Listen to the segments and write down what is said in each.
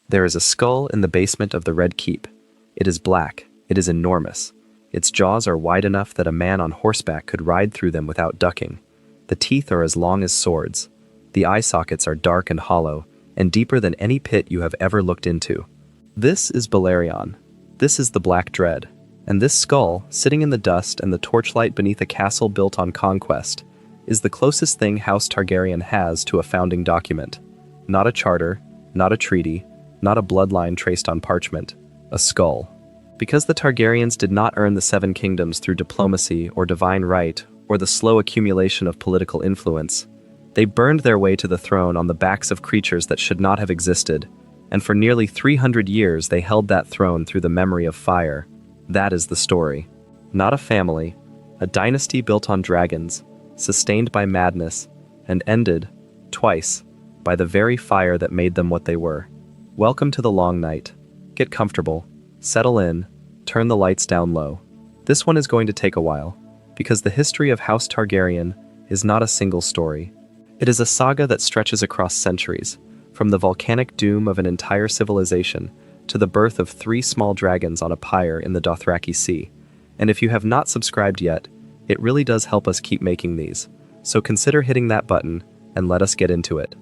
There is a skull in the basement of the Red Keep. It is black. It is enormous. Its jaws are wide enough that a man on horseback could ride through them without ducking. The teeth are as long as swords. The eye sockets are dark and hollow, and deeper than any pit you have ever looked into. This is Balerion. This is the Black Dread. And this skull, sitting in the dust and the torchlight beneath a castle built on conquest, is the closest thing House Targaryen has to a founding document. Not a charter, not a treaty, not a bloodline traced on parchment. A skull. Because the Targaryens did not earn the Seven Kingdoms through diplomacy or divine right or the slow accumulation of political influence, they burned their way to the throne on the backs of creatures that should not have existed, and for nearly 300 years they held that throne through the memory of fire. That is the story. Not a family, a dynasty built on dragons, sustained by madness, and ended, twice, by the very fire that made them what they were. Welcome to the long night. Get comfortable, settle in, turn the lights down low. This one is going to take a while, because the history of House Targaryen is not a single story. It is a saga that stretches across centuries, from the volcanic doom of an entire civilization to the birth of 3 small dragons on a pyre in the Dothraki Sea. And if you have not subscribed yet, it really does help us keep making these, so consider hitting that button and let us get into it.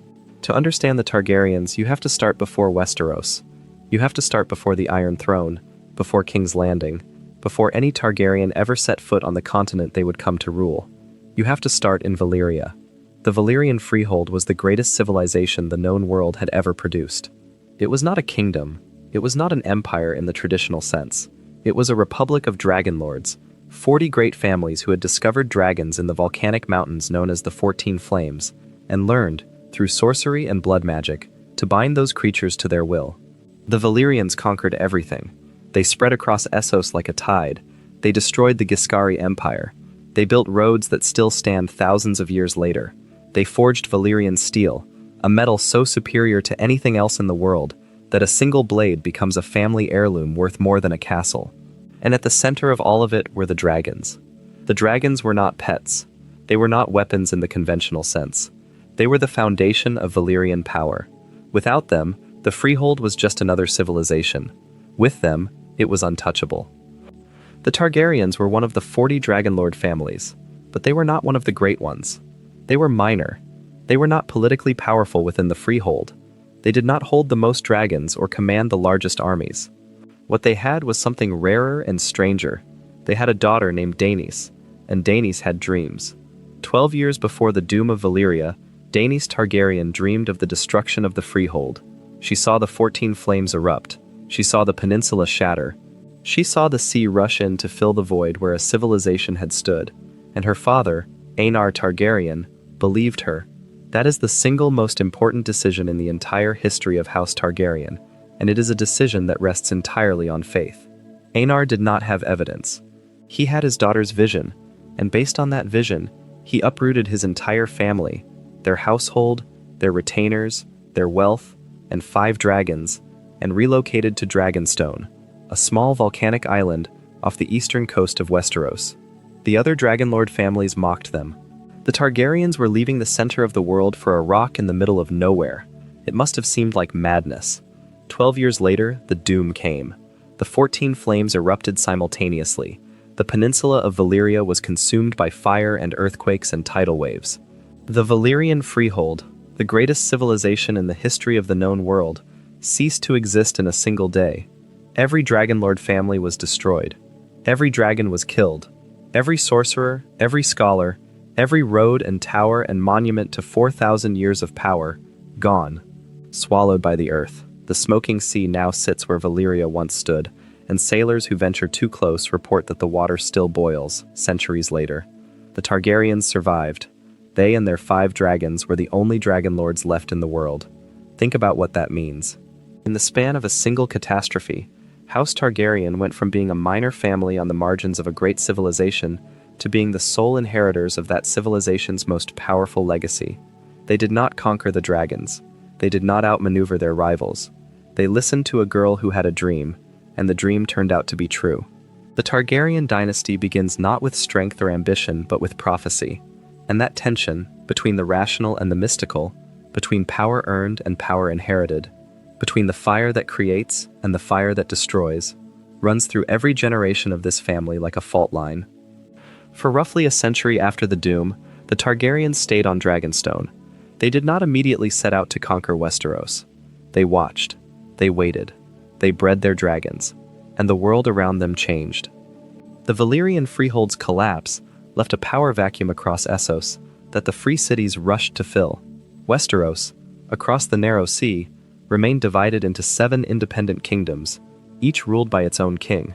To understand the Targaryens, you have to start before Westeros. You have to start before the Iron Throne, before King's Landing, before any Targaryen ever set foot on the continent they would come to rule. You have to start in Valyria. The Valyrian Freehold was the greatest civilization the known world had ever produced. It was not a kingdom. It was not an empire in the traditional sense. It was a republic of dragonlords, 40 great families who had discovered dragons in the volcanic mountains known as the 14 Flames, and learned, through sorcery and blood magic, to bind those creatures to their will. The Valyrians conquered everything. They spread across Essos like a tide. They destroyed the Giscari Empire. They built roads that still stand thousands of years later. They forged Valyrian steel, a metal so superior to anything else in the world that a single blade becomes a family heirloom worth more than a castle. And at the center of all of it were the dragons. The dragons were not pets. They were not weapons in the conventional sense. They were the foundation of Valyrian power. Without them, the Freehold was just another civilization. With them, it was untouchable. The Targaryens were one of the 40 dragonlord families, but they were not one of the great ones. They were minor. They were not politically powerful within the Freehold. They did not hold the most dragons or command the largest armies. What they had was something rarer and stranger. They had a daughter named Daenys, and Daenys had dreams. 12 years before the doom of Valyria, Daenys Targaryen dreamed of the destruction of the Freehold. She saw the 14 Flames erupt. She saw the peninsula shatter. She saw the sea rush in to fill the void where a civilization had stood. And her father, Aenar Targaryen, believed her. That is the single most important decision in the entire history of House Targaryen, and it is a decision that rests entirely on faith. Aenar did not have evidence. He had his daughter's vision, and based on that vision, he uprooted his entire family, their household, their retainers, their wealth, and 5 dragons, and relocated to Dragonstone, a small volcanic island off the eastern coast of Westeros. The other dragonlord families mocked them. The Targaryens were leaving the center of the world for a rock in the middle of nowhere. It must have seemed like madness. 12 years later, the doom came. The 14 Flames erupted simultaneously. The peninsula of Valyria was consumed by fire and earthquakes and tidal waves. The Valyrian Freehold, the greatest civilization in the history of the known world, ceased to exist in a single day. Every dragonlord family was destroyed. Every dragon was killed. Every sorcerer, every scholar, every road and tower and monument to 4,000 years of power, gone, swallowed by the earth. The smoking sea now sits where Valyria once stood, and sailors who venture too close report that the water still boils, centuries later. The Targaryens survived. They and their 5 dragons were the only dragonlords left in the world. Think about what that means. In the span of a single catastrophe, House Targaryen went from being a minor family on the margins of a great civilization to being the sole inheritors of that civilization's most powerful legacy. They did not conquer the dragons. They did not outmaneuver their rivals. They listened to a girl who had a dream, and the dream turned out to be true. The Targaryen dynasty begins not with strength or ambition, but with prophecy. And that tension, between the rational and the mystical, between power earned and power inherited, between the fire that creates and the fire that destroys, runs through every generation of this family like a fault line. For roughly a century after the Doom, the Targaryens stayed on Dragonstone. They did not immediately set out to conquer Westeros. They watched, they waited, they bred their dragons, and the world around them changed. The Valyrian Freehold's collapse left a power vacuum across Essos that the free cities rushed to fill. Westeros, across the narrow sea, remained divided into 7 independent kingdoms, each ruled by its own king.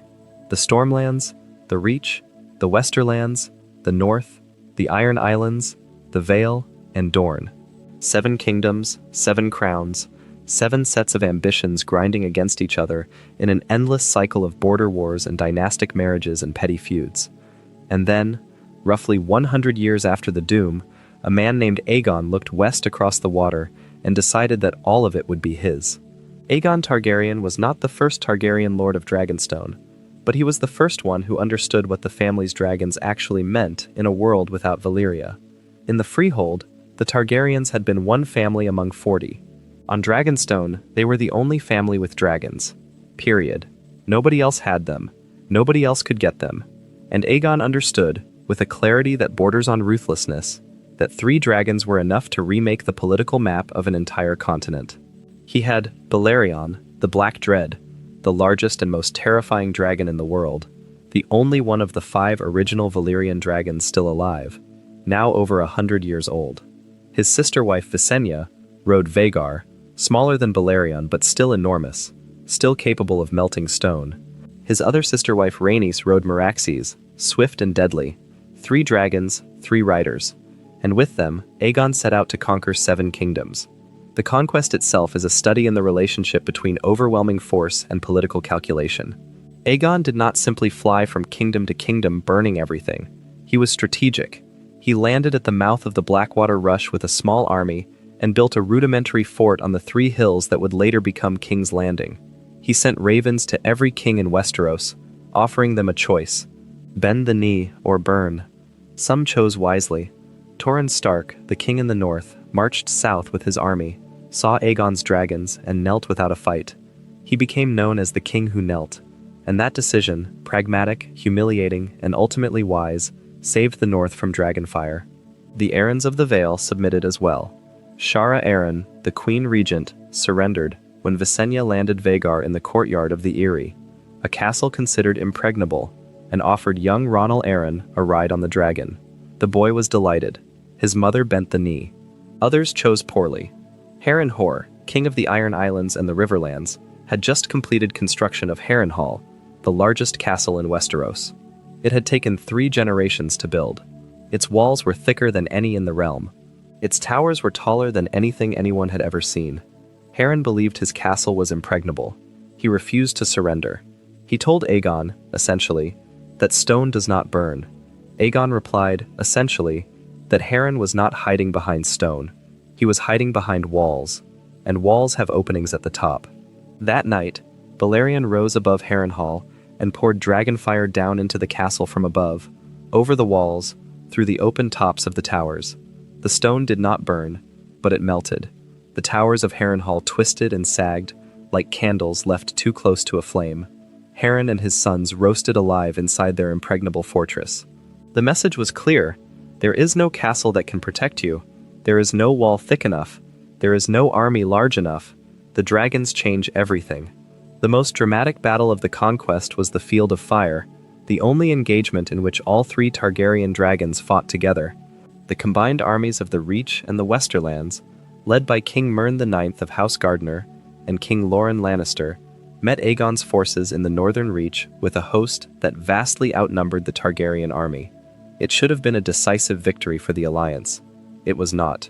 The Stormlands, the Reach, the Westerlands, the North, the Iron Islands, the Vale, and Dorne. 7 kingdoms, 7 crowns, 7 sets of ambitions grinding against each other in an endless cycle of border wars and dynastic marriages and petty feuds. And then, roughly 100 years after the Doom, a man named Aegon looked west across the water and decided that all of it would be his. Aegon Targaryen was not the first Targaryen Lord of Dragonstone, but he was the first one who understood what the family's dragons actually meant in a world without Valyria. In the Freehold, the Targaryens had been one family among 40. On Dragonstone, they were the only family with dragons. Period. Nobody else had them. Nobody else could get them. And Aegon understood, with a clarity that borders on ruthlessness, that 3 dragons were enough to remake the political map of an entire continent. He had Balerion, the Black Dread, the largest and most terrifying dragon in the world, the only one of the 5 original Valyrian dragons still alive, now over 100 years old. His sister wife Visenya rode Vhagar, smaller than Balerion but still enormous, still capable of melting stone. His other sister wife Rhaenys rode Meraxes, swift and deadly, 3 dragons, 3 riders, and with them, Aegon set out to conquer 7 kingdoms. The conquest itself is a study in the relationship between overwhelming force and political calculation. Aegon did not simply fly from kingdom to kingdom burning everything. He was strategic. He landed at the mouth of the Blackwater Rush with a small army and built a rudimentary fort on the 3 hills that would later become King's Landing. He sent ravens to every king in Westeros, offering them a choice: bend the knee or burn. Some chose wisely. Torrhen Stark, the king in the north, marched south with his army, saw Aegon's dragons, and knelt without a fight. He became known as the king who knelt, and that decision, pragmatic, humiliating, and ultimately wise, saved the north from dragonfire. The Arryns of the Vale submitted as well. Shara Arryn, the queen regent, surrendered when Visenya landed Vhagar in the courtyard of the Eyrie, a castle considered impregnable, and offered young Ronal Arryn a ride on the dragon. The boy was delighted. His mother bent the knee. Others chose poorly. Harrenhal, king of the Iron Islands and the Riverlands, had just completed construction of Harrenhal, the largest castle in Westeros. It had taken 3 generations to build. Its walls were thicker than any in the realm. Its towers were taller than anything anyone had ever seen. Harren believed his castle was impregnable. He refused to surrender. He told Aegon, essentially, that stone does not burn. Aegon replied, essentially, that Harren was not hiding behind stone. He was hiding behind walls, and walls have openings at the top. That night, Balerion rose above Harrenhal and poured dragonfire down into the castle from above, over the walls, through the open tops of the towers. The stone did not burn, but it melted. The towers of Harrenhal twisted and sagged, like candles left too close to a flame. Harren and his sons roasted alive inside their impregnable fortress. The message was clear. There is no castle that can protect you. There is no wall thick enough. There is no army large enough. The dragons change everything. The most dramatic battle of the conquest was the Field of Fire, the only engagement in which all 3 Targaryen dragons fought together. The combined armies of the Reach and the Westerlands, led by King Mern IX of House Gardner and King Loren Lannister, met Aegon's forces in the northern Reach with a host that vastly outnumbered the Targaryen army. It should have been a decisive victory for the alliance. It was not.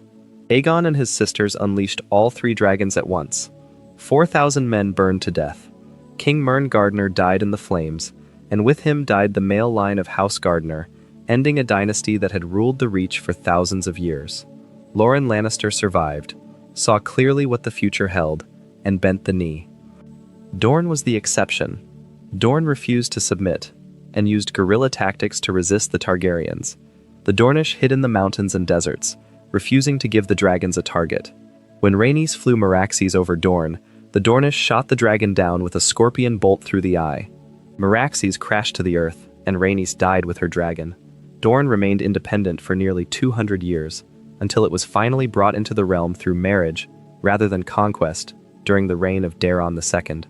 Aegon and his sisters unleashed all 3 dragons at once. 4,000 men burned to death. King Mern Gardner died in the flames, and with him died the male line of House Gardner, ending a dynasty that had ruled the Reach for thousands of years. Loren Lannister survived, saw clearly what the future held, and bent the knee. Dorne was the exception. Dorne refused to submit, and used guerrilla tactics to resist the Targaryens. The Dornish hid in the mountains and deserts, refusing to give the dragons a target. When Rhaenys flew Meraxes over Dorne, The Dornish shot the dragon down with a scorpion bolt through the eye. Meraxes crashed to the earth, and Rhaenys died with her dragon. Dorne remained independent for nearly 200 years, until it was finally brought into the realm through marriage, rather than conquest, during the reign of Daeron II.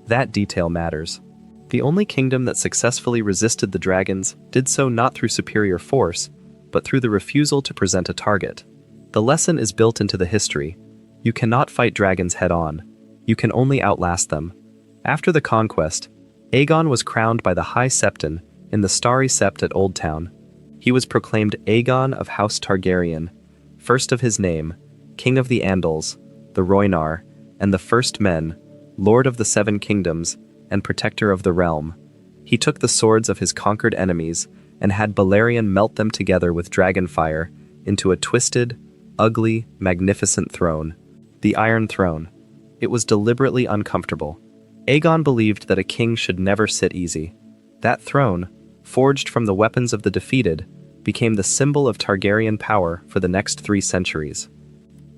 That detail matters. The only kingdom that successfully resisted the dragons did so not through superior force, but through the refusal to present a target. The lesson is built into the history. You cannot fight dragons head-on. You can only outlast them. After the conquest, Aegon was crowned by the High Septon in the Starry Sept at Old Town. He was proclaimed Aegon of House Targaryen, first of his name, King of the Andals, the Rhoynar, and the First Men, Lord of the Seven Kingdoms, and Protector of the Realm. He took the swords of his conquered enemies and had Balerion melt them together with dragonfire into a twisted, ugly, magnificent throne. The Iron Throne. It was deliberately uncomfortable. Aegon believed that a king should never sit easy. That throne, forged from the weapons of the defeated, became the symbol of Targaryen power for the next 3 centuries.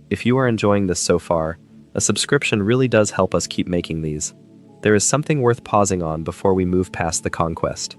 If you are enjoying this so far, a subscription really does help us keep making these. There is something worth pausing on before we move past the conquest.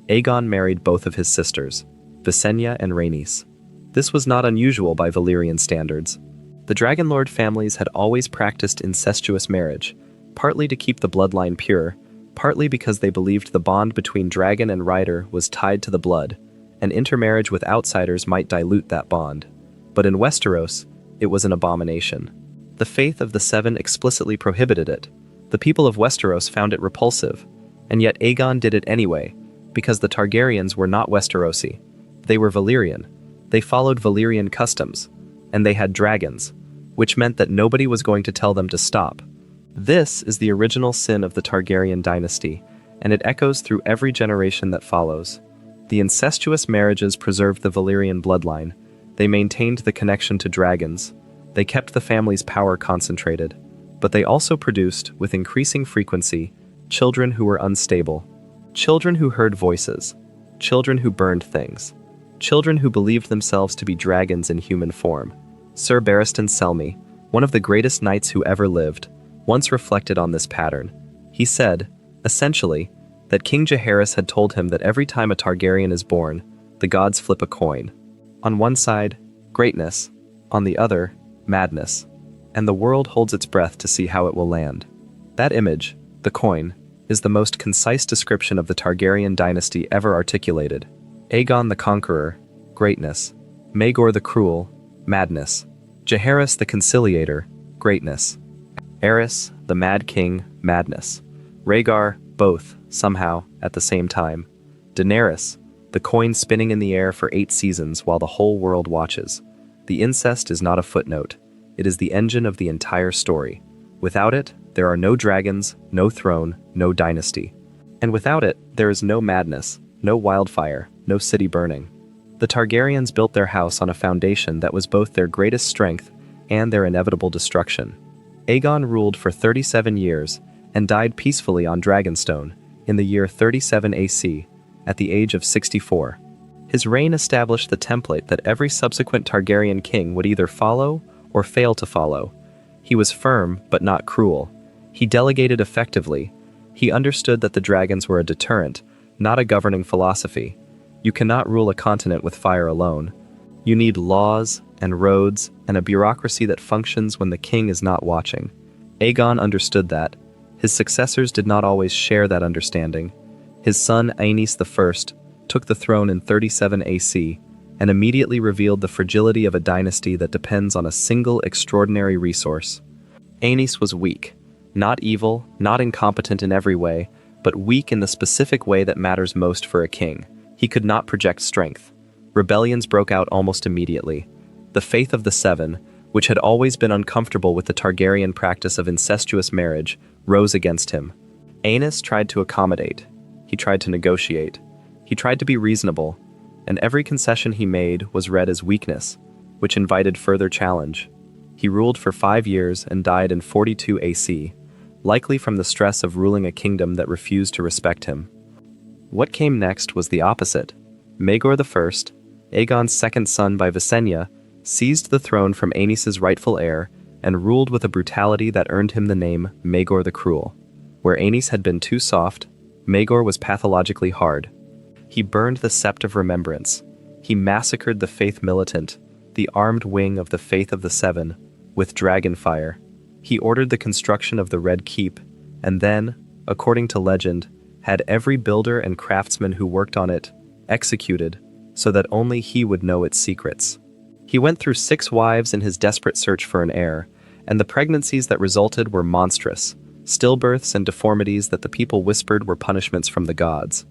Aegon married both of his sisters, Visenya and Rhaenys. This was not unusual by Valyrian standards. The dragonlord families had always practiced incestuous marriage, partly to keep the bloodline pure, partly because they believed the bond between dragon and rider was tied to the blood, and intermarriage with outsiders might dilute that bond. But in Westeros, it was an abomination. The faith of the Seven explicitly prohibited it. The people of Westeros found it repulsive, and yet Aegon did it anyway, because the Targaryens were not Westerosi. They were Valyrian. They followed Valyrian customs, and they had dragons, which meant that nobody was going to tell them to stop. This is the original sin of the Targaryen dynasty, and it echoes through every generation that follows. The incestuous marriages preserved the Valyrian bloodline. They maintained the connection to dragons. They kept the family's power concentrated. But they also produced, with increasing frequency, children who were unstable. Children who heard voices. Children who burned things. Children who believed themselves to be dragons in human form. Sir Barristan Selmy, one of the greatest knights who ever lived, once reflected on this pattern. He said, essentially, that King Jaehaerys had told him that every time a Targaryen is born, the gods flip a coin. On one side, greatness. On the other, madness. And the world holds its breath to see how it will land. That image, the coin, is the most concise description of the Targaryen dynasty ever articulated. Aegon the Conqueror, greatness. Maegor the Cruel, madness. Jaehaerys the Conciliator, greatness. Aerys, the Mad King, madness. Rhaegar, both, somehow, at the same time. Daenerys, the coin spinning in the air for 8 seasons while the whole world watches. The incest is not a footnote. It is the engine of the entire story. Without it, there are no dragons, no throne, no dynasty. And without it, there is no madness, no wildfire, no city burning. The Targaryens built their house on a foundation that was both their greatest strength and their inevitable destruction. Aegon ruled for 37 years and died peacefully on Dragonstone in the year 37 AC, at the age of 64. His reign established the template that every subsequent Targaryen king would either follow or fail to follow. He was firm, but not cruel. He delegated effectively. He understood that the dragons were a deterrent, not a governing philosophy. You cannot rule a continent with fire alone. You need laws and roads and a bureaucracy that functions when the king is not watching. Aegon understood that. His successors did not always share that understanding. His son Aenys I took the throne in 37 AC and immediately revealed the fragility of a dynasty that depends on a single extraordinary resource. Aenys was weak, not evil, not incompetent in every way, but weak in the specific way that matters most for a king. He could not project strength. Rebellions broke out almost immediately. The faith of the Seven, which had always been uncomfortable with the Targaryen practice of incestuous marriage, rose against him. Aenys tried to accommodate. He tried to negotiate. He tried to be reasonable, and every concession he made was read as weakness, which invited further challenge. He ruled for 5 years and died in 42 AC, likely from the stress of ruling a kingdom that refused to respect him. What came next was the opposite. Maegor I, Aegon's second son by Visenya, seized the throne from Aenys' rightful heir and ruled with a brutality that earned him the name Maegor the Cruel. Where Aenys had been too soft, Maegor was pathologically hard. He burned the Sept of Remembrance. He massacred the Faith Militant, the armed wing of the Faith of the Seven, with dragon fire. He ordered the construction of the Red Keep, and then, according to legend, had every builder and craftsman who worked on it executed, so that only he would know its secrets. He went through 6 wives in his desperate search for an heir, and the pregnancies that resulted were monstrous, stillbirths and deformities that the people whispered were punishments from the gods.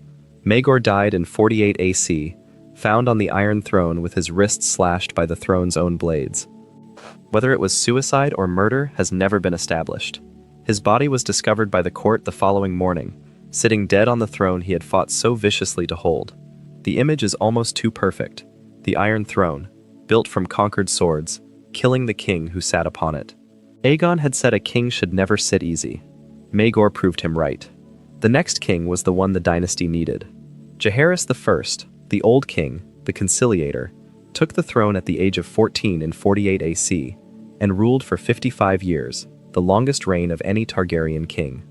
Maegor died in 48 AC, found on the Iron Throne with his wrists slashed by the throne's own blades. Whether it was suicide or murder has never been established. His body was discovered by the court the following morning, sitting dead on the throne he had fought so viciously to hold. The image is almost too perfect. The Iron Throne, built from conquered swords, killing the king who sat upon it. Aegon had said a king should never sit easy. Maegor proved him right. The next king was the one the dynasty needed. Jaehaerys I, the Old King, the Conciliator, took the throne at the age of 14 in 48 AC, and ruled for 55 years, the longest reign of any Targaryen king.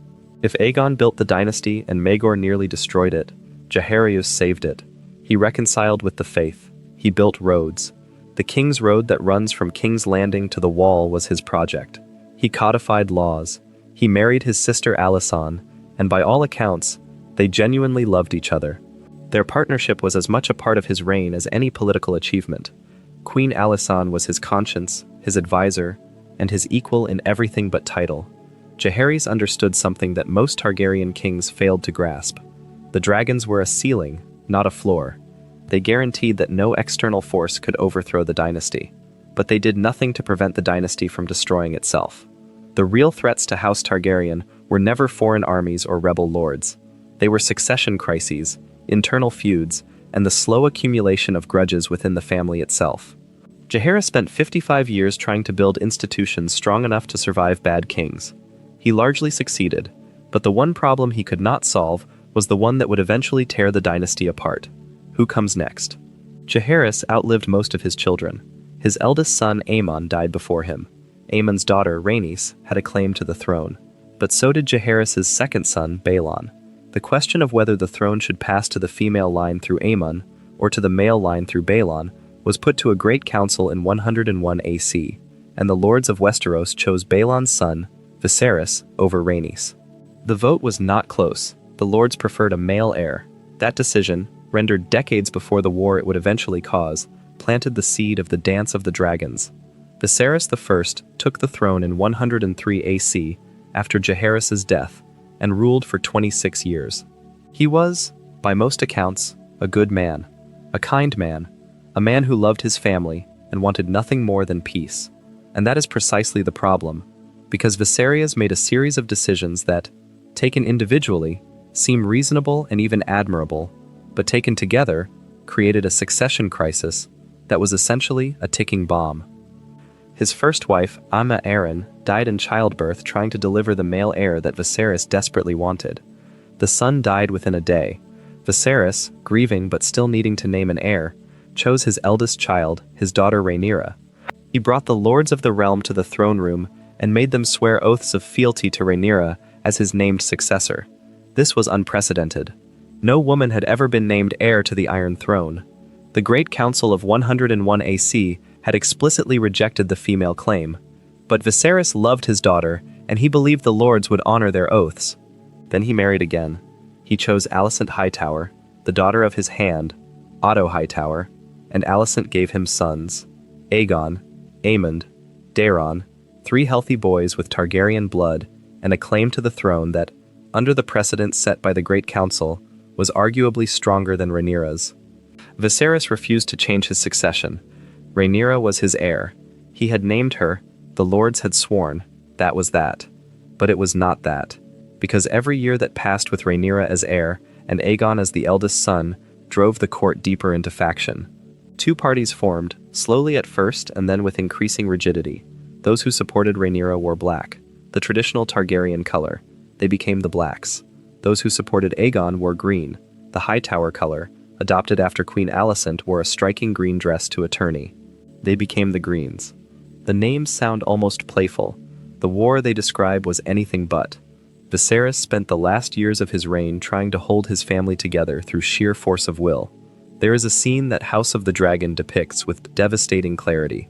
If Aegon built the dynasty and Maegor nearly destroyed it, Jaehaerys saved it. He reconciled with the faith. He built roads. The King's Road that runs from King's Landing to the Wall was his project. He codified laws. He married his sister Alysanne, and by all accounts, they genuinely loved each other. Their partnership was as much a part of his reign as any political achievement. Queen Alysanne was his conscience, his advisor, and his equal in everything but title. Jaehaerys understood something that most Targaryen kings failed to grasp. The dragons were a ceiling, not a floor. They guaranteed that no external force could overthrow the dynasty, but they did nothing to prevent the dynasty from destroying itself. The real threats to House Targaryen were never foreign armies or rebel lords. They were succession crises, internal feuds, and the slow accumulation of grudges within the family itself. Jaehaerys spent 55 years trying to build institutions strong enough to survive bad kings. He largely succeeded, but the one problem he could not solve was the one that would eventually tear the dynasty apart. Who comes next? Jaehaerys outlived most of his children. His eldest son Aemon died before him. Aemon's daughter Rhaenys had a claim to the throne, but so did Jaehaerys' second son Baelon. The question of whether the throne should pass to the female line through Aemon or to the male line through Baelon was put to a great council in 101 AC, and the lords of Westeros chose Baelon's son, Viserys, over Rhaenys. The vote was not close. The lords preferred a male heir. That decision, rendered decades before the war it would eventually cause, planted the seed of the Dance of the Dragons. Viserys I took the throne in 103 AC after Jaehaerys' death and ruled for 26 years. He was, by most accounts, a good man, a kind man, a man who loved his family and wanted nothing more than peace. And that is precisely the problem, because Viserys made a series of decisions that, taken individually, seem reasonable and even admirable, but taken together, created a succession crisis that was essentially a ticking bomb. His first wife, Aemma Arryn, died in childbirth trying to deliver the male heir that Viserys desperately wanted. The son died within a day. Viserys, grieving but still needing to name an heir, chose his eldest child, his daughter Rhaenyra. He brought the lords of the realm to the throne room and made them swear oaths of fealty to Rhaenyra as his named successor. This was unprecedented. No woman had ever been named heir to the Iron Throne. The Great Council of 101 AC had explicitly rejected the female claim, but Viserys loved his daughter, and he believed the lords would honor their oaths. Then he married again. He chose Alicent Hightower, the daughter of his hand, Otto Hightower, and Alicent gave him sons, Aegon, Aemond, Daeron, 3 healthy boys with Targaryen blood, and a claim to the throne that, under the precedent set by the Great Council, was arguably stronger than Rhaenyra's. Viserys refused to change his succession. Rhaenyra was his heir. He had named her, the lords had sworn, that was that. But it was not that, because every year that passed with Rhaenyra as heir and Aegon as the eldest son drove the court deeper into faction. 2 parties formed, slowly at first and then with increasing rigidity. Those who supported Rhaenyra wore black, the traditional Targaryen color. They became the Blacks. Those who supported Aegon wore green, the Hightower color, adopted after Queen Alicent wore a striking green dress to a tourney. They became the Greens. The names sound almost playful. The war they describe was anything but. Viserys spent the last years of his reign trying to hold his family together through sheer force of will. There is a scene that House of the Dragon depicts with devastating clarity.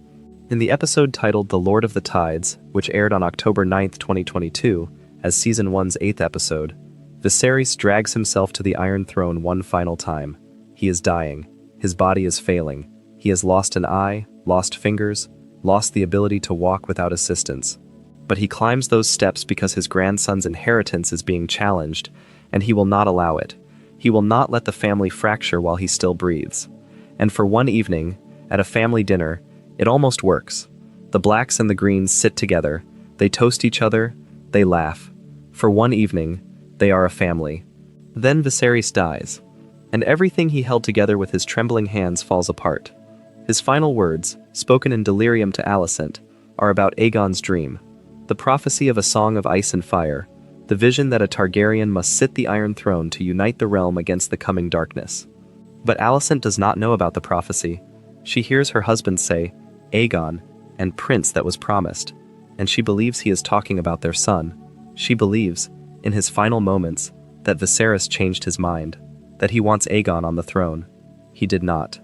In the episode titled The Lord of the Tides, which aired on October 9, 2022, as Season 1's 8th episode, Viserys drags himself to the Iron Throne one final time. He is dying. His body is failing. He has lost an eye, lost fingers, lost the ability to walk without assistance. But he climbs those steps because his grandson's inheritance is being challenged, and he will not allow it. He will not let the family fracture while he still breathes. And for one evening, at a family dinner, it almost works. The blacks and the greens sit together, they toast each other, they laugh. For one evening, they are a family. Then Viserys dies, and everything he held together with his trembling hands falls apart. His final words, spoken in delirium to Alicent, are about Aegon's dream, the prophecy of a song of ice and fire, the vision that a Targaryen must sit the Iron Throne to unite the realm against the coming darkness. But Alicent does not know about the prophecy. She hears her husband say, Aegon, and prince that was promised, and she believes he is talking about their son. She believes, in his final moments, that Viserys changed his mind, that he wants Aegon on the throne. He did not.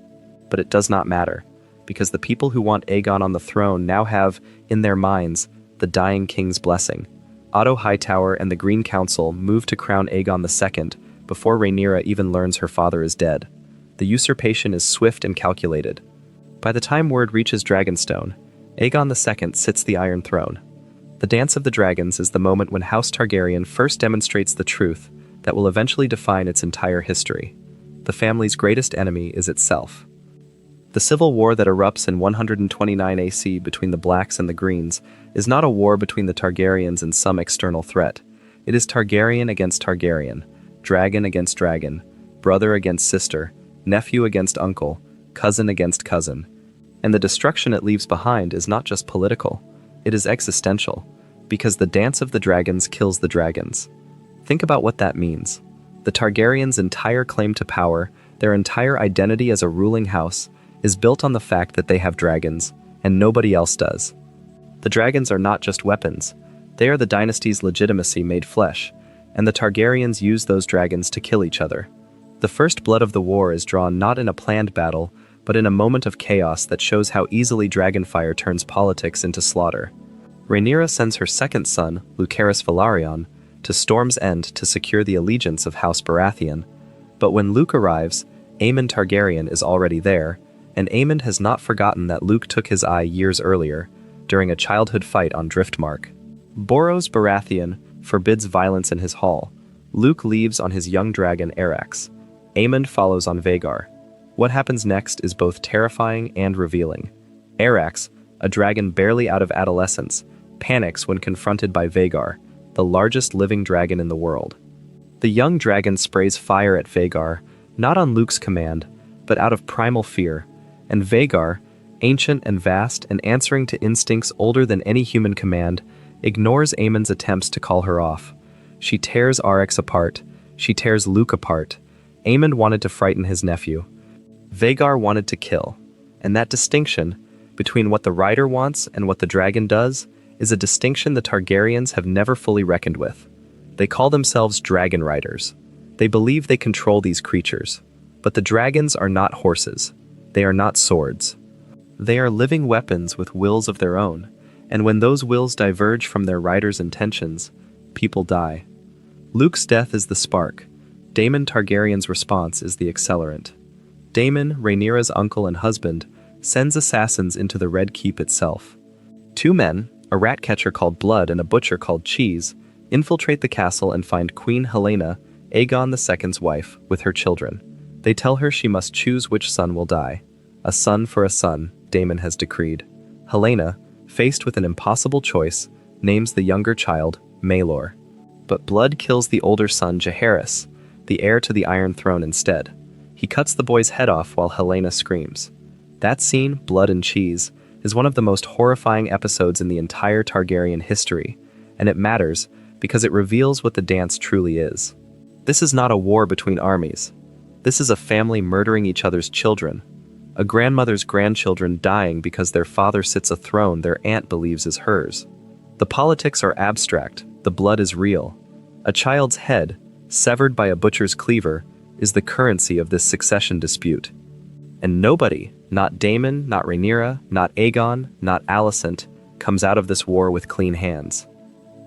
But it does not matter, because the people who want Aegon on the throne now have, in their minds, the dying king's blessing. Otto Hightower and the Green Council move to crown Aegon II before Rhaenyra even learns her father is dead. The usurpation is swift and calculated. By the time word reaches Dragonstone, Aegon II sits the Iron Throne. The Dance of the Dragons is the moment when House Targaryen first demonstrates the truth that will eventually define its entire history. The family's greatest enemy is itself. The civil war that erupts in 129 AC between the Blacks and the Greens is not a war between the Targaryens and some external threat. It is Targaryen against Targaryen, dragon against dragon, brother against sister, nephew against uncle, cousin against cousin. And the destruction it leaves behind is not just political, it is existential, because the Dance of the Dragons kills the dragons. Think about what that means. The Targaryens' entire claim to power, their entire identity as a ruling house, is built on the fact that they have dragons, and nobody else does. The dragons are not just weapons, they are the dynasty's legitimacy made flesh, and the Targaryens use those dragons to kill each other. The first blood of the war is drawn not in a planned battle, but in a moment of chaos that shows how easily dragonfire turns politics into slaughter. Rhaenyra sends her second son, Lucerys Velaryon, to Storm's End to secure the allegiance of House Baratheon. But when Luke arrives, Aemon Targaryen is already there, and Aemon has not forgotten that Luke took his eye years earlier, during a childhood fight on Driftmark. Boros Baratheon forbids violence in his hall. Luke leaves on his young dragon Arax. Aemon follows on Vhagar. What happens next is both terrifying and revealing. Arax, a dragon barely out of adolescence, panics when confronted by Vhagar, the largest living dragon in the world. The young dragon sprays fire at Vhagar, not on Luke's command, but out of primal fear, and Vhagar, ancient and vast and answering to instincts older than any human command, ignores Aemon's attempts to call her off. She tears Arax apart. She tears Luke apart. Aemon wanted to frighten his nephew. Vhagar wanted to kill. And that distinction, between what the rider wants and what the dragon does, is a distinction the Targaryens have never fully reckoned with. They call themselves dragon riders. They believe they control these creatures. But the dragons are not horses. They are not swords. They are living weapons with wills of their own, and when those wills diverge from their rider's intentions, people die. Luke's death is the spark. Daemon Targaryen's response is the accelerant. Daemon, Rhaenyra's uncle and husband, sends assassins into the Red Keep itself. Two men, a rat catcher called Blood and a butcher called Cheese, infiltrate the castle and find Queen Helaena, Aegon II's wife, with her children. They tell her she must choose which son will die. A son for a son, Daemon has decreed. Helaena, faced with an impossible choice, names the younger child Maelor. But Blood kills the older son Jaehaerys, the heir to the Iron Throne instead. He cuts the boy's head off while Helaena screams. That scene, Blood and Cheese, is one of the most horrifying episodes in the entire Targaryen history, and it matters because it reveals what the dance truly is. This is not a war between armies. This is a family murdering each other's children. a grandmother's grandchildren dying because their father sits a throne their aunt believes is hers. The politics are abstract, the blood is real. A child's head, severed by a butcher's cleaver, is the currency of this succession dispute. And nobody, not Daemon, not Rhaenyra, not Aegon, not Alicent, comes out of this war with clean hands.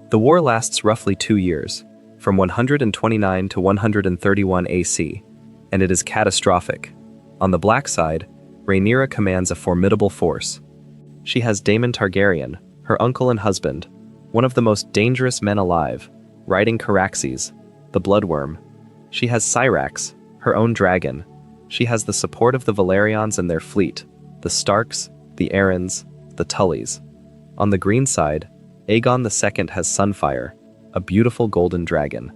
The war lasts roughly 2 years, from 129 to 131 AC, and it is catastrophic. On the black side, Rhaenyra commands a formidable force. She has Daemon Targaryen, her uncle and husband, one of the most dangerous men alive, riding Caraxes, the bloodworm. She has Syrax, her own dragon. She has the support of the Valyrians and their fleet, the Starks, the Arryns, the Tullys. On the green side, Aegon II has Sunfire, a beautiful golden dragon.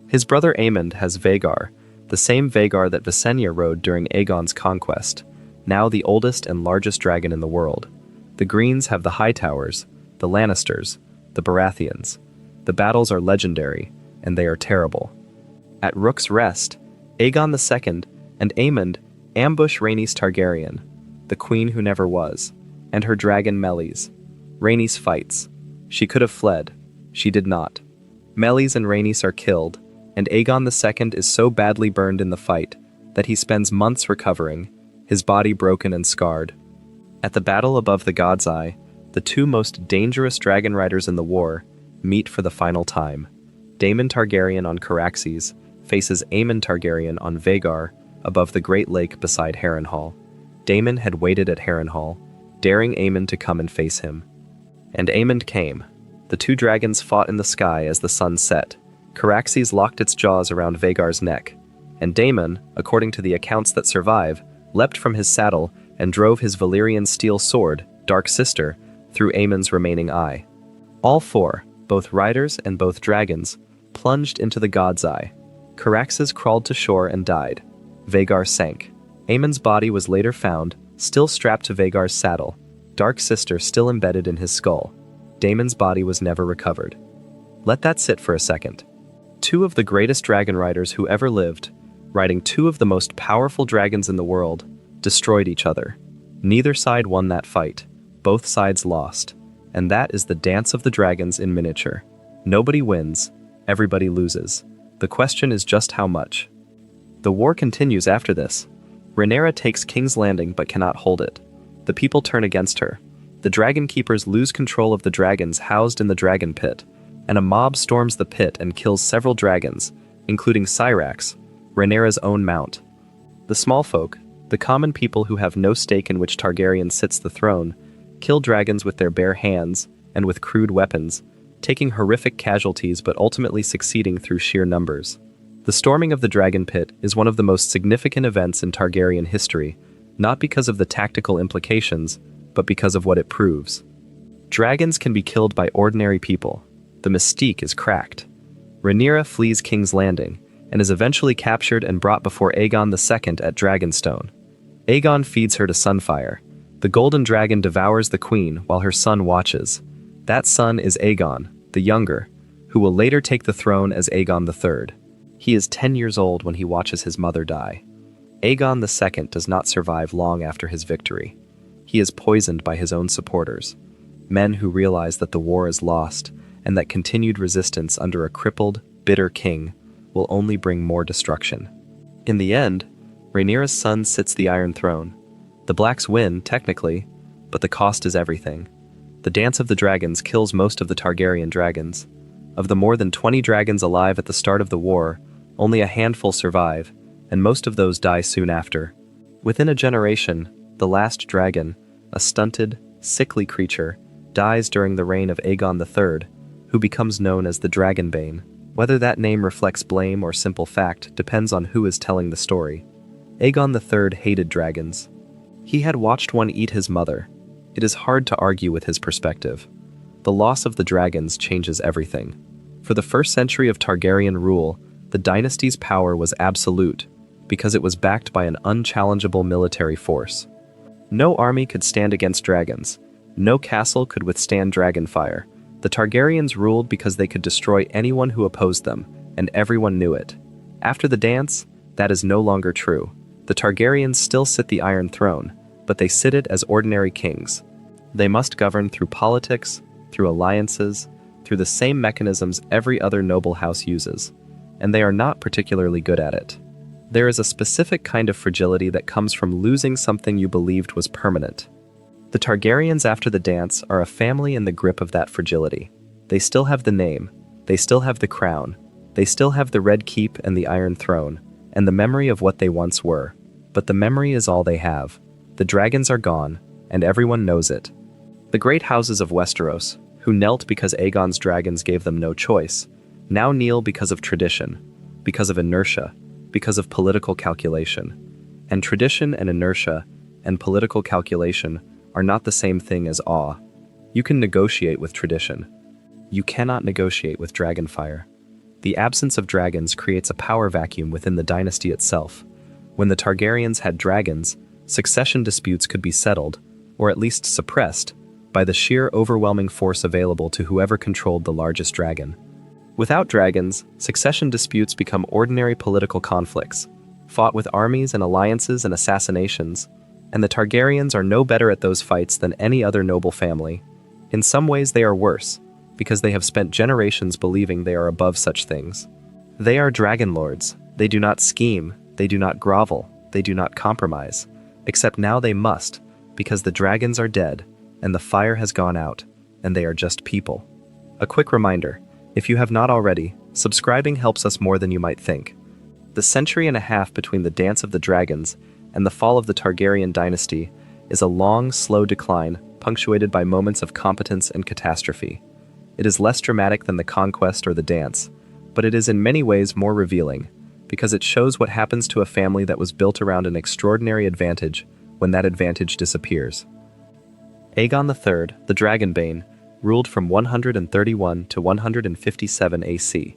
His brother Aemond has Vhagar, the same Vhagar that Visenya rode during Aegon's conquest, now the oldest and largest dragon in the world. The Greens have the Hightowers, the Lannisters, the Baratheons. The battles are legendary, and they are terrible. At Rook's Rest, Aegon II and Aemond ambush Rhaenys Targaryen, the queen who never was, and her dragon Meleys. Rhaenys fights. She could have fled. She did not. Meleys and Rhaenys are killed, and Aegon II is so badly burned in the fight that he spends months recovering, his body broken and scarred. At the battle above the God's Eye, the two most dangerous dragon riders in the war meet for the final time. Daemon Targaryen on Caraxes faces Aemon Targaryen on Vhagar above the Great Lake beside Harrenhal. Daemon had waited at Harrenhal, daring Aemon to come and face him. And Aemond came. The two dragons fought in the sky as the sun set. Caraxes locked its jaws around Vhagar's neck, and Daemon, according to the accounts that survive, leapt from his saddle and drove his Valyrian steel sword, Dark Sister, through Aemon's remaining eye. All four, both riders and both dragons, plunged into the God's Eye. Caraxes crawled to shore and died. Vhagar sank. Aemon's body was later found, still strapped to Vhagar's saddle, Dark Sister still embedded in his skull. Daemon's body was never recovered. Let that sit for a second. Two of the greatest dragon riders who ever lived, riding two of the most powerful dragons in the world, destroyed each other. Neither side won that fight. Both sides lost. And that is the dance of the dragons in miniature. Nobody wins, everybody loses. The question is just how much. The war continues after this. Rhaenyra takes King's Landing but cannot hold it. The people turn against her. The dragon keepers lose control of the dragons housed in the dragon pit, and a mob storms the pit and kills several dragons, including Syrax, Rhaenyra's own mount. The small folk, the common people who have no stake in which Targaryen sits the throne, kill dragons with their bare hands and with crude weapons, taking horrific casualties but ultimately succeeding through sheer numbers. The storming of the dragon pit is one of the most significant events in Targaryen history, not because of the tactical implications, but because of what it proves. Dragons can be killed by ordinary people. The mystique is cracked. Rhaenyra flees King's Landing and is eventually captured and brought before Aegon II at Dragonstone. Aegon feeds her to Sunfire. The golden dragon devours the queen while her son watches. That son is Aegon, the younger, who will later take the throne as Aegon III. He is 10 years old when he watches his mother die. Aegon II does not survive long after his victory. He is poisoned by his own supporters, men who realize that the war is lost and that continued resistance under a crippled, bitter king will only bring more destruction. In the end, Rhaenyra's son sits the Iron Throne. The Blacks win, technically, but the cost is everything. The Dance of the Dragons kills most of the Targaryen dragons. Of the more than 20 dragons alive at the start of the war, only a handful survive, and most of those die soon after. Within a generation, the last dragon, a stunted, sickly creature, dies during the reign of Aegon III, who becomes known as the Dragonbane. Whether that name reflects blame or simple fact depends on who is telling the story. Aegon III hated dragons. He had watched one eat his mother. It is hard to argue with his perspective. The loss of the dragons changes everything. For the first century of Targaryen rule, the dynasty's power was absolute, because it was backed by an unchallengeable military force. No army could stand against dragons. No castle could withstand dragonfire. The Targaryens ruled because they could destroy anyone who opposed them, and everyone knew it. After the dance, that is no longer true. The Targaryens still sit the Iron Throne, but they sit it as ordinary kings. They must govern through politics, through alliances, through the same mechanisms every other noble house uses, and they are not particularly good at it. There is a specific kind of fragility that comes from losing something you believed was permanent. The Targaryens after the dance are a family in the grip of that fragility. They still have the name, they still have the crown, they still have the Red Keep and the Iron Throne, and the memory of what they once were. But the memory is all they have. The dragons are gone, and everyone knows it. The great houses of Westeros, who knelt because Aegon's dragons gave them no choice, now kneel because of tradition, because of inertia, because of political calculation. And tradition and inertia and political calculation are not the same thing as awe. You can negotiate with tradition. You cannot negotiate with dragonfire. The absence of dragons creates a power vacuum within the dynasty itself. When the Targaryens had dragons, succession disputes could be settled, or at least suppressed, by the sheer overwhelming force available to whoever controlled the largest dragon. Without dragons, succession disputes become ordinary political conflicts, fought with armies and alliances and assassinations, and the Targaryens are no better at those fights than any other noble family. In some ways they are worse, because they have spent generations believing they are above such things. They are dragonlords. They do not scheme, they do not grovel, they do not compromise, except now they must, because the dragons are dead, and the fire has gone out, and they are just people. A quick reminder, if you have not already, subscribing helps us more than you might think. The century and a half between the Dance of the Dragons and the fall of the Targaryen dynasty is a long, slow decline punctuated by moments of competence and catastrophe. It is less dramatic than the conquest or the dance, but it is in many ways more revealing, because it shows what happens to a family that was built around an extraordinary advantage when that advantage disappears. Aegon III, the Dragonbane, ruled from 131 to 157 AC.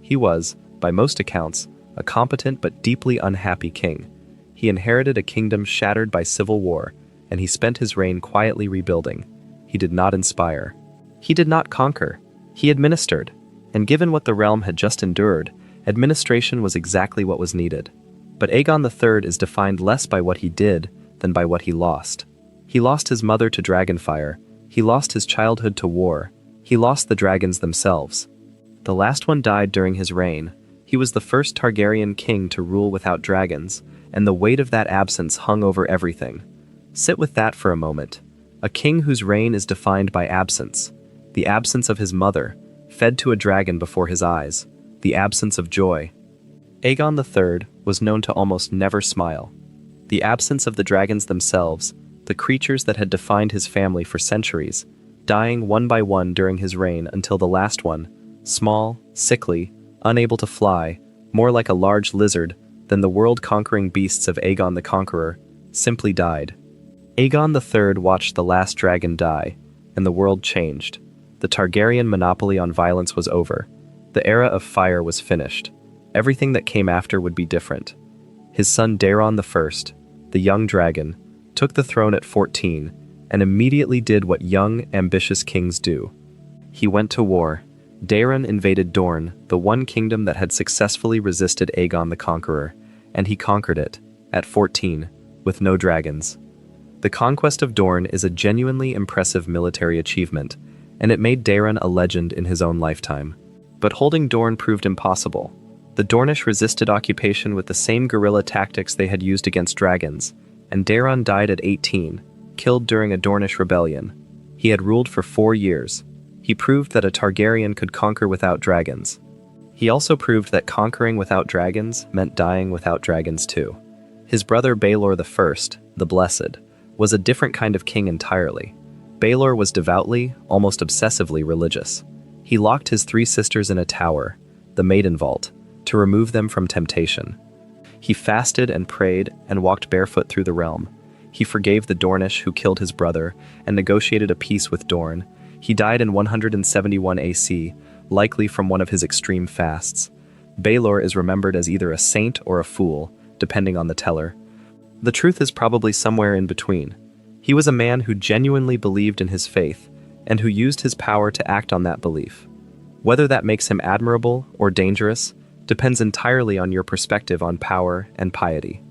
He was, by most accounts, a competent but deeply unhappy king. He inherited a kingdom shattered by civil war, and he spent his reign quietly rebuilding. He did not inspire. He did not conquer. He administered, and given what the realm had just endured, administration was exactly what was needed. But Aegon III is defined less by what he did than by what he lost. He lost his mother to dragonfire. He lost his childhood to war. He lost the dragons themselves. The last one died during his reign. He was the first Targaryen king to rule without dragons, and the weight of that absence hung over everything. Sit with that for a moment. A king whose reign is defined by absence. The absence of his mother, fed to a dragon before his eyes. The absence of joy. Aegon III was known to almost never smile. The absence of the dragons themselves, the creatures that had defined his family for centuries, dying one by one during his reign until the last one, small, sickly, unable to fly, more like a large lizard than the world-conquering beasts of Aegon the Conqueror, simply died. Aegon III watched the last dragon die, and the world changed. The Targaryen monopoly on violence was over. The era of fire was finished. Everything that came after would be different. His son Daeron I, the young dragon, took the throne at 14 and immediately did what young, ambitious kings do. He went to war. Daeron invaded Dorne, the one kingdom that had successfully resisted Aegon the Conqueror, and he conquered it, at 14, with no dragons. The conquest of Dorne is a genuinely impressive military achievement, and it made Daeron a legend in his own lifetime. But holding Dorne proved impossible. The Dornish resisted occupation with the same guerrilla tactics they had used against dragons, and Daeron died at 18, killed during a Dornish rebellion. He had ruled for 4 years. He proved that a Targaryen could conquer without dragons. He also proved that conquering without dragons meant dying without dragons too. His brother Baelor I, the Blessed, was a different kind of king entirely. Baelor was devoutly, almost obsessively religious. He locked his 3 sisters in a tower, the Maiden Vault, to remove them from temptation. He fasted and prayed and walked barefoot through the realm. He forgave the Dornish who killed his brother and negotiated a peace with Dorne. He died in 171 AC, likely from one of his extreme fasts. Baelor is remembered as either a saint or a fool, depending on the teller. The truth is probably somewhere in between. He was a man who genuinely believed in his faith and who used his power to act on that belief. Whether that makes him admirable or dangerous depends entirely on your perspective on power and piety.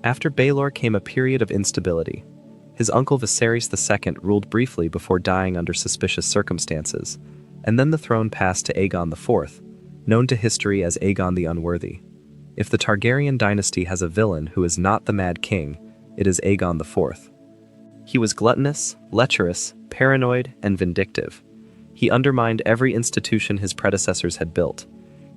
After Baelor came a period of instability. His uncle Viserys II ruled briefly before dying under suspicious circumstances, and then the throne passed to Aegon IV, known to history as Aegon the Unworthy. If the Targaryen dynasty has a villain who is not the Mad King, it is Aegon IV. He was gluttonous, lecherous, paranoid, and vindictive. He undermined every institution his predecessors had built.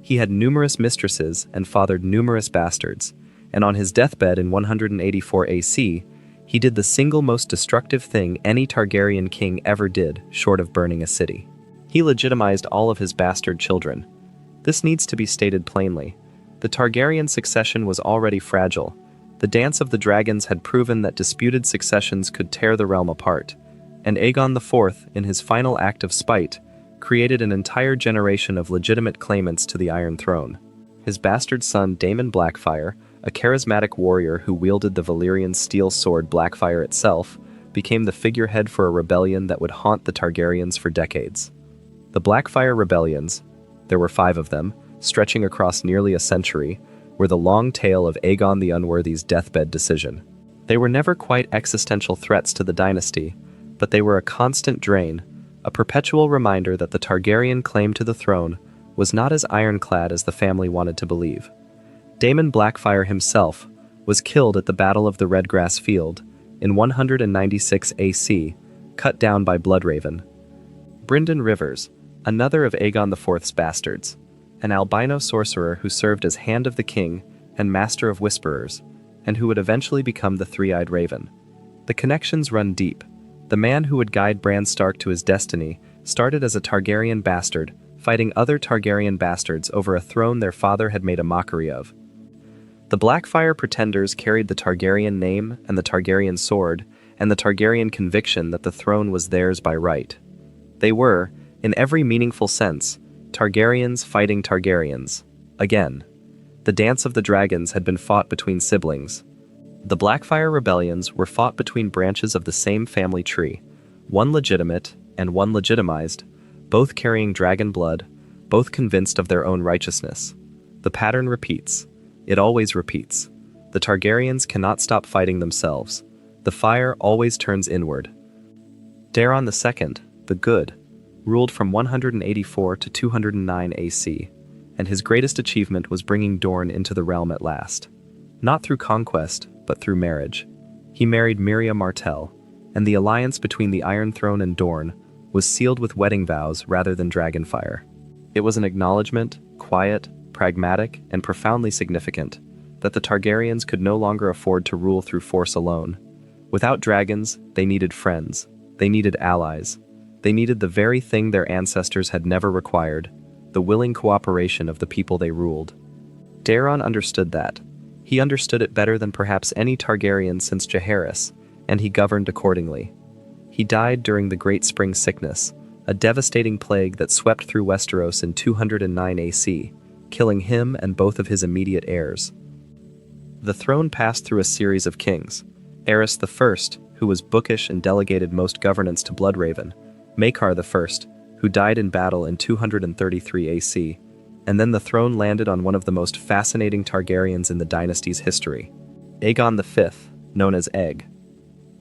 He had numerous mistresses and fathered numerous bastards, and on his deathbed in 184 AC, he did the single most destructive thing any Targaryen king ever did, short of burning a city. He legitimized all of his bastard children. This needs to be stated plainly. The Targaryen succession was already fragile. The Dance of the Dragons had proven that disputed successions could tear the realm apart, and Aegon IV, in his final act of spite, created an entire generation of legitimate claimants to the Iron Throne. His bastard son Daemon Blackfyre, a charismatic warrior who wielded the Valyrian steel sword Blackfyre itself, became the figurehead for a rebellion that would haunt the Targaryens for decades. The Blackfyre rebellions, there were 5 of them, stretching across nearly a century, were the long tale of Aegon the Unworthy's deathbed decision. They were never quite existential threats to the dynasty, but they were a constant drain, a perpetual reminder that the Targaryen claim to the throne was not as ironclad as the family wanted to believe. Daemon Blackfyre himself was killed at the Battle of the Redgrass Field in 196 AC, cut down by Bloodraven. Brynden Rivers, another of Aegon IV's bastards, an albino sorcerer who served as Hand of the King and Master of Whisperers, and who would eventually become the Three-Eyed Raven. The connections run deep. The man who would guide Bran Stark to his destiny started as a Targaryen bastard, fighting other Targaryen bastards over a throne their father had made a mockery of. The Blackfyre pretenders carried the Targaryen name and the Targaryen sword, and the Targaryen conviction that the throne was theirs by right. They were, in every meaningful sense, Targaryens fighting Targaryens. Again. The Dance of the Dragons had been fought between siblings. The Blackfyre rebellions were fought between branches of the same family tree, one legitimate and one legitimized, both carrying dragon blood, both convinced of their own righteousness. The pattern repeats. It always repeats. The Targaryens cannot stop fighting themselves. The fire always turns inward. Daeron II, the Good, ruled from 184 to 209 AC, and his greatest achievement was bringing Dorne into the realm at last. Not through conquest, but through marriage. He married Miriam Martell, and the alliance between the Iron Throne and Dorne was sealed with wedding vows rather than dragonfire. It was an acknowledgement, quiet, pragmatic, and profoundly significant, that the Targaryens could no longer afford to rule through force alone. Without dragons, they needed friends. They needed allies. They needed the very thing their ancestors had never required, the willing cooperation of the people they ruled. Daeron understood that. He understood it better than perhaps any Targaryen since Jaehaerys, and he governed accordingly. He died during the Great Spring Sickness, a devastating plague that swept through Westeros in 209 AC, killing him and both of his immediate heirs. The throne passed through a series of kings. Aerys I, who was bookish and delegated most governance to Bloodraven, Maekar I, who died in battle in 233 AC, and then the throne landed on one of the most fascinating Targaryens in the dynasty's history, Aegon V, known as Egg.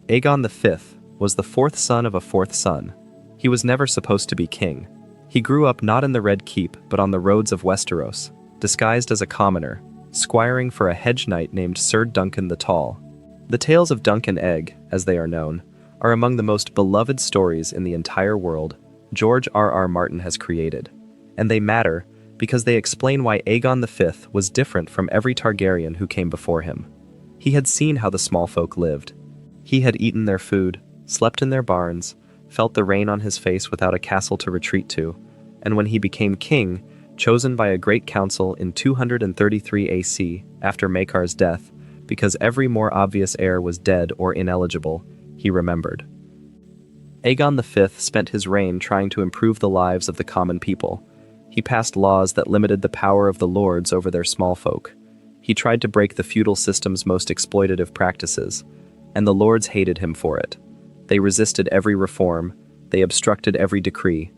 Aegon V was the 4th son of a 4th son. He was never supposed to be king. He grew up not in the Red Keep but on the roads of Westeros, disguised as a commoner, squiring for a hedge knight named Sir Duncan the Tall. The tales of Duncan Egg, as they are known, are among the most beloved stories in the entire world George R.R. Martin has created, and they matter because they explain why Aegon V was different from every Targaryen who came before him. He had seen how the small folk lived. He had eaten their food, slept in their barns, felt the rain on his face without a castle to retreat to, and when he became king, chosen by a great council in 233 AC after Maekar's death, because every more obvious heir was dead or ineligible, he remembered. Aegon V spent his reign trying to improve the lives of the common people. He passed laws that limited the power of the lords over their small folk. He tried to break the feudal system's most exploitative practices, and the lords hated him for it. They resisted every reform, they obstructed every decree.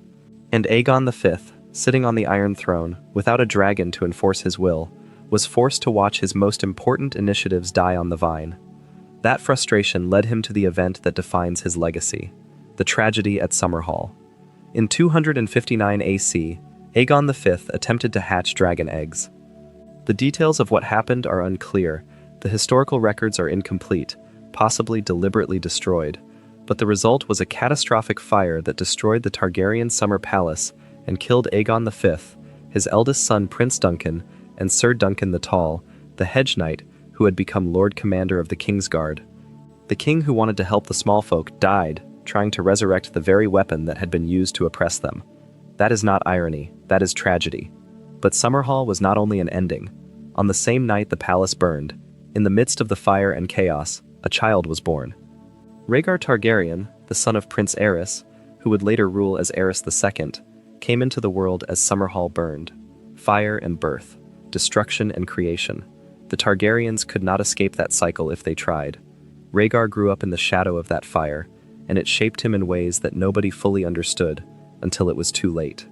And Aegon V, sitting on the Iron Throne, without a dragon to enforce his will, was forced to watch his most important initiatives die on the vine. That frustration led him to the event that defines his legacy, the tragedy at Summerhall. In 259 AC, Aegon V attempted to hatch dragon eggs. The details of what happened are unclear, the historical records are incomplete, possibly deliberately destroyed, but the result was a catastrophic fire that destroyed the Targaryen summer palace and killed Aegon V, his eldest son Prince Duncan, and Sir Duncan the Tall, the hedge knight who had become Lord Commander of the Kingsguard. The king who wanted to help the small folk died, trying to resurrect the very weapon that had been used to oppress them. That is not irony, that is tragedy. But Summerhall was not only an ending. On the same night the palace burned, in the midst of the fire and chaos, a child was born. Rhaegar Targaryen, the son of Prince Aerys, who would later rule as Aerys II, came into the world as Summerhall burned. Fire and birth, destruction and creation. The Targaryens could not escape that cycle if they tried. Rhaegar grew up in the shadow of that fire, and it shaped him in ways that nobody fully understood until it was too late.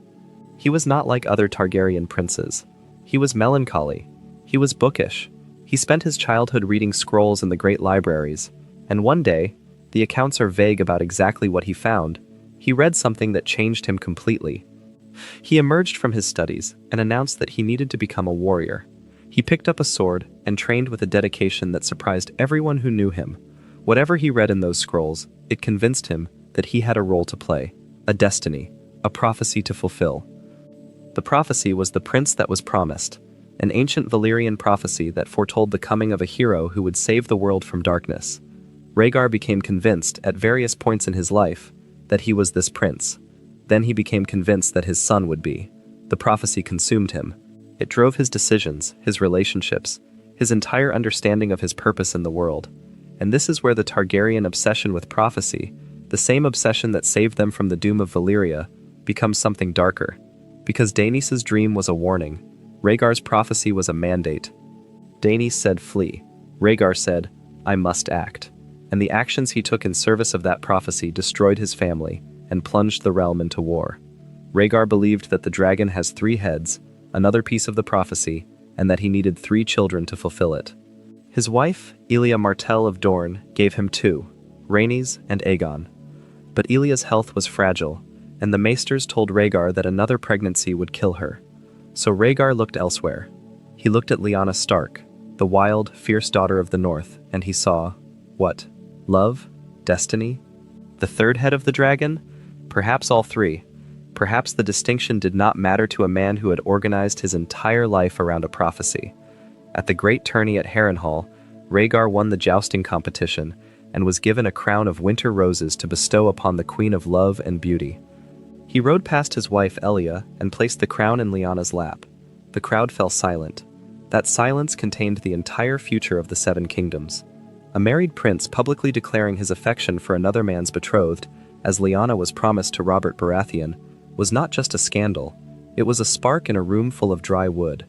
He was not like other Targaryen princes. He was melancholy. He was bookish. He spent his childhood reading scrolls in the great libraries, and one day, the accounts are vague about exactly what he found, he read something that changed him completely. He emerged from his studies and announced that he needed to become a warrior. He picked up a sword and trained with a dedication that surprised everyone who knew him. Whatever he read in those scrolls, it convinced him that he had a role to play, a destiny, a prophecy to fulfill. The prophecy was the prince that was promised, an ancient Valyrian prophecy that foretold the coming of a hero who would save the world from darkness. Rhaegar became convinced at various points in his life that he was this prince. Then he became convinced that his son would be. The prophecy consumed him. It drove his decisions, his relationships, his entire understanding of his purpose in the world. And this is where the Targaryen obsession with prophecy, the same obsession that saved them from the doom of Valyria, becomes something darker. Because Daenerys' dream was a warning, Rhaegar's prophecy was a mandate. Daenerys said flee. Rhaegar said, I must act. And the actions he took in service of that prophecy destroyed his family and plunged the realm into war. Rhaegar believed that the dragon has 3 heads, another piece of the prophecy, and that he needed 3 children to fulfill it. His wife, Elia Martell of Dorne, gave him 2, Rhaenys and Aegon. But Elia's health was fragile, and the maesters told Rhaegar that another pregnancy would kill her. So Rhaegar looked elsewhere. He looked at Lyanna Stark, the wild, fierce daughter of the North, and he saw, what? Love? Destiny? The 3rd head of the dragon? Perhaps all 3. Perhaps the distinction did not matter to a man who had organized his entire life around a prophecy. At the great tourney at Harrenhal, Rhaegar won the jousting competition and was given a crown of winter roses to bestow upon the Queen of Love and Beauty. He rode past his wife Elia and placed the crown in Lyanna's lap. The crowd fell silent. That silence contained the entire future of the 7 kingdoms. A married prince publicly declaring his affection for another man's betrothed, as Lyanna was promised to Robert Baratheon, was not just a scandal, it was a spark in a room full of dry wood.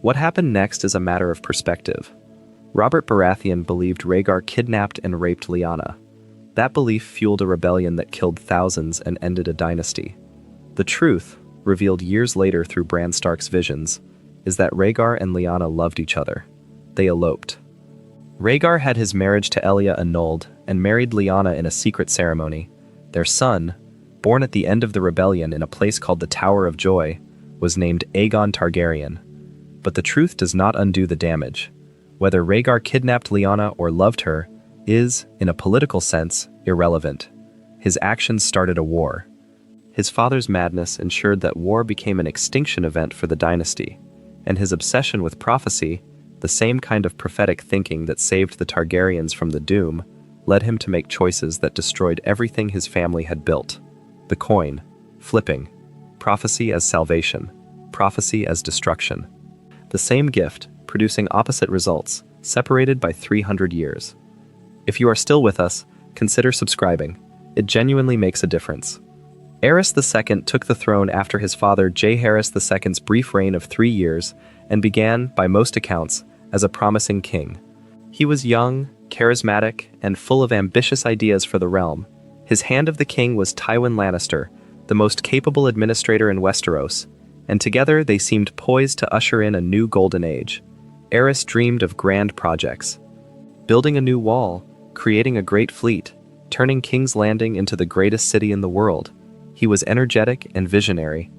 What happened next is a matter of perspective. Robert Baratheon believed Rhaegar kidnapped and raped Lyanna. That belief fueled a rebellion that killed thousands and ended a dynasty. The truth, revealed years later through Bran Stark's visions, is that Rhaegar and Lyanna loved each other. They eloped. Rhaegar had his marriage to Elia annulled and married Lyanna in a secret ceremony. Their son, born at the end of the rebellion in a place called the Tower of Joy, was named Aegon Targaryen. But the truth does not undo the damage. Whether Rhaegar kidnapped Lyanna or loved her is, in a political sense, irrelevant. His actions started a war. His father's madness ensured that war became an extinction event for the dynasty, and his obsession with prophecy, the same kind of prophetic thinking that saved the Targaryens from the doom, led him to make choices that destroyed everything his family had built. The coin, flipping, prophecy as salvation, prophecy as destruction. The same gift, producing opposite results, separated by 300 years. If you are still with us, consider subscribing. It genuinely makes a difference. Aerys II took the throne after his father Jaehaerys II's brief reign of 3 years and began, by most accounts, as a promising king. He was young, charismatic, and full of ambitious ideas for the realm. His hand of the king was Tywin Lannister, the most capable administrator in Westeros, and together they seemed poised to usher in a new golden age. Aerys dreamed of grand projects. Building a new wall, creating a great fleet, turning King's Landing into the greatest city in the world. He was energetic and visionary.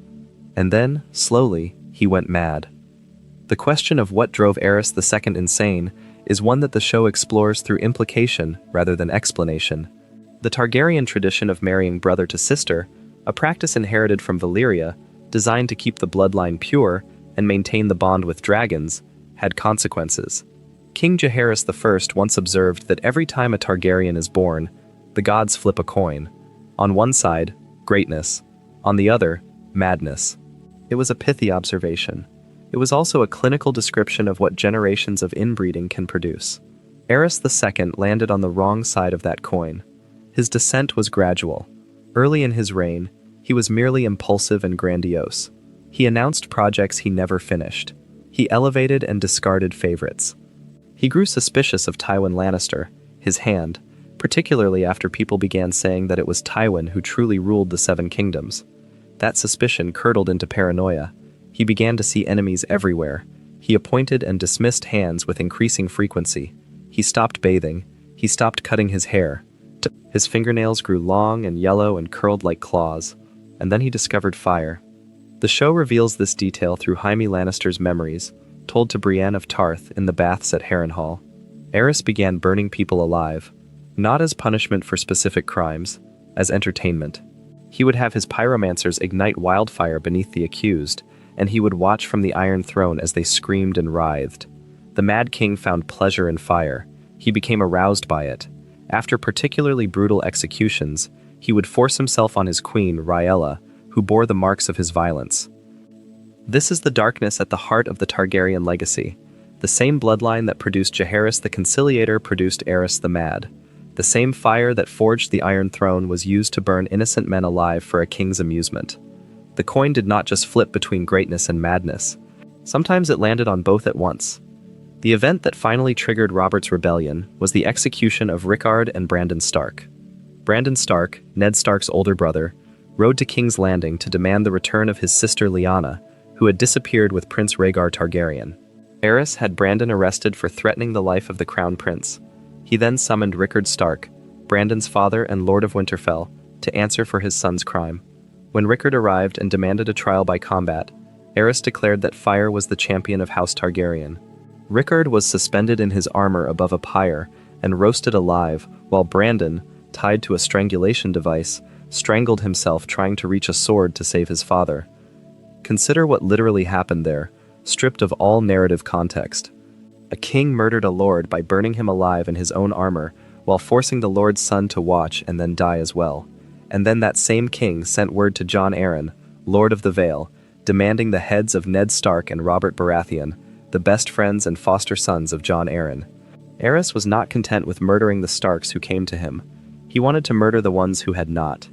And then, slowly, he went mad. The question of what drove Aerys II insane is one that the show explores through implication rather than explanation. The Targaryen tradition of marrying brother to sister, a practice inherited from Valyria, designed to keep the bloodline pure and maintain the bond with dragons, had consequences. King Jaehaerys I once observed that every time a Targaryen is born, the gods flip a coin. On one side, greatness. On the other, madness. It was a pithy observation. It was also a clinical description of what generations of inbreeding can produce. Aerys II landed on the wrong side of that coin. His descent was gradual. Early in his reign, he was merely impulsive and grandiose. He announced projects he never finished. He elevated and discarded favorites. He grew suspicious of Tywin Lannister, his hand, particularly after people began saying that it was Tywin who truly ruled the Seven Kingdoms. That suspicion curdled into paranoia. He began to see enemies everywhere. He appointed and dismissed hands with increasing frequency. He stopped bathing. He stopped cutting his hair. His fingernails grew long and yellow and curled like claws. And then he discovered fire. The show reveals this detail through Jaime Lannister's memories, told to Brienne of Tarth in the baths at Harrenhal. Aerys began burning people alive, not as punishment for specific crimes, as entertainment. He would have his pyromancers ignite wildfire beneath the accused, and he would watch from the Iron Throne as they screamed and writhed. The Mad King found pleasure in fire. He became aroused by it. After particularly brutal executions, he would force himself on his queen, Rhaella, who bore the marks of his violence. This is the darkness at the heart of the Targaryen legacy. The same bloodline that produced Jaehaerys the Conciliator produced Aerys the Mad. The same fire that forged the Iron Throne was used to burn innocent men alive for a king's amusement. The coin did not just flip between greatness and madness. Sometimes it landed on both at once. The event that finally triggered Robert's rebellion was the execution of Rickard and Brandon Stark. Brandon Stark, Ned Stark's older brother, rode to King's Landing to demand the return of his sister Lyanna, who had disappeared with Prince Rhaegar Targaryen. Aerys had Brandon arrested for threatening the life of the Crown Prince. He then summoned Rickard Stark, Brandon's father and Lord of Winterfell, to answer for his son's crime. When Rickard arrived and demanded a trial by combat, Aerys declared that fire was the champion of House Targaryen. Rickard was suspended in his armor above a pyre and roasted alive, while Brandon, tied to a strangulation device, strangled himself trying to reach a sword to save his father. Consider what literally happened there, stripped of all narrative context. A king murdered a lord by burning him alive in his own armor, while forcing the lord's son to watch and then die as well. And then that same king sent word to Jon Arryn, Lord of the Vale, demanding the heads of Ned Stark and Robert Baratheon, the best friends and foster sons of Jon Arryn. Aerys was not content with murdering the Starks who came to him. He wanted to murder the ones who had not.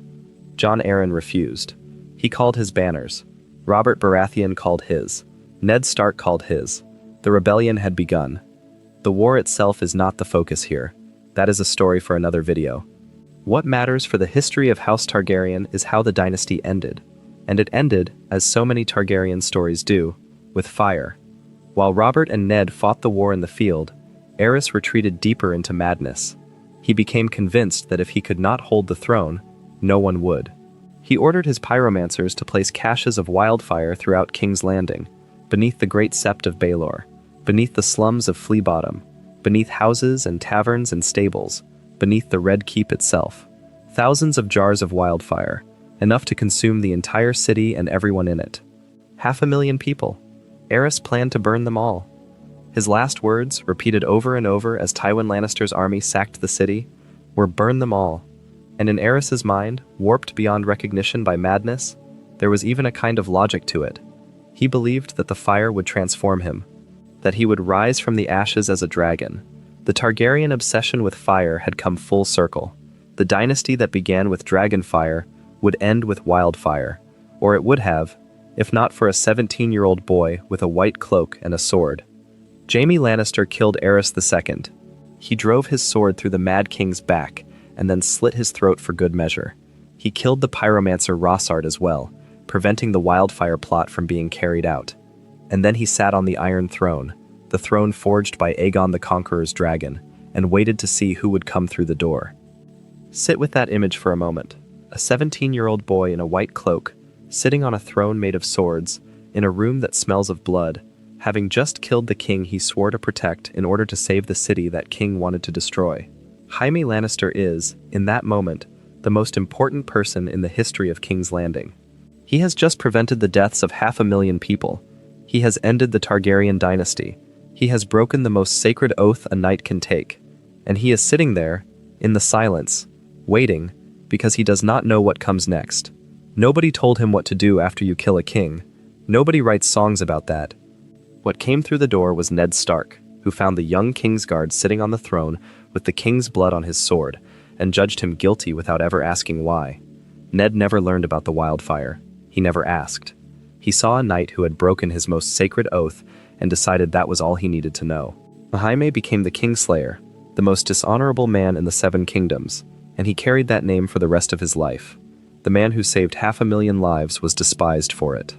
Jon Arryn refused. He called his banners. Robert Baratheon called his. Ned Stark called his. The rebellion had begun. The war itself is not the focus here. That is a story for another video. What matters for the history of House Targaryen is how the dynasty ended. And it ended, as so many Targaryen stories do, with fire. While Robert and Ned fought the war in the field, Aerys retreated deeper into madness. He became convinced that if he could not hold the throne, no one would. He ordered his pyromancers to place caches of wildfire throughout King's Landing, beneath the Great Sept of Baelor, beneath the slums of Flea Bottom, beneath houses and taverns and stables, beneath the Red Keep itself. Thousands of jars of wildfire, enough to consume the entire city and everyone in it. 500,000 people. Aerys planned to burn them all. His last words, repeated over and over as Tywin Lannister's army sacked the city, were "burn them all." And in Aerys's mind, warped beyond recognition by madness, there was even a kind of logic to it. He believed that the fire would transform him, that he would rise from the ashes as a dragon. The Targaryen obsession with fire had come full circle. The dynasty that began with dragon fire would end with wildfire, or it would have, if not for a 17-year-old boy with a white cloak and a sword. Jaime Lannister killed Aerys II. He drove his sword through the Mad King's back and then slit his throat for good measure. He killed the pyromancer Rossard as well, preventing the wildfire plot from being carried out. And then he sat on the Iron Throne, the throne forged by Aegon the Conqueror's dragon, and waited to see who would come through the door. Sit with that image for a moment. A 17-year-old boy in a white cloak, sitting on a throne made of swords, in a room that smells of blood, having just killed the king he swore to protect in order to save the city that king wanted to destroy. Jaime Lannister is, in that moment, the most important person in the history of King's Landing. He has just prevented the deaths of 500,000 people. He has ended the Targaryen dynasty. He has broken the most sacred oath a knight can take. And he is sitting there, in the silence, waiting, because he does not know what comes next. Nobody told him what to do after you kill a king. Nobody writes songs about that. What came through the door was Ned Stark, who found the young Kingsguard sitting on the throne with the king's blood on his sword, and judged him guilty without ever asking why. Ned never learned about the wildfire. He never asked. He saw a knight who had broken his most sacred oath and decided that was all he needed to know. Jaime became the Kingslayer, the most dishonorable man in the Seven Kingdoms, and he carried that name for the rest of his life. The man who saved 500,000 lives was despised for it.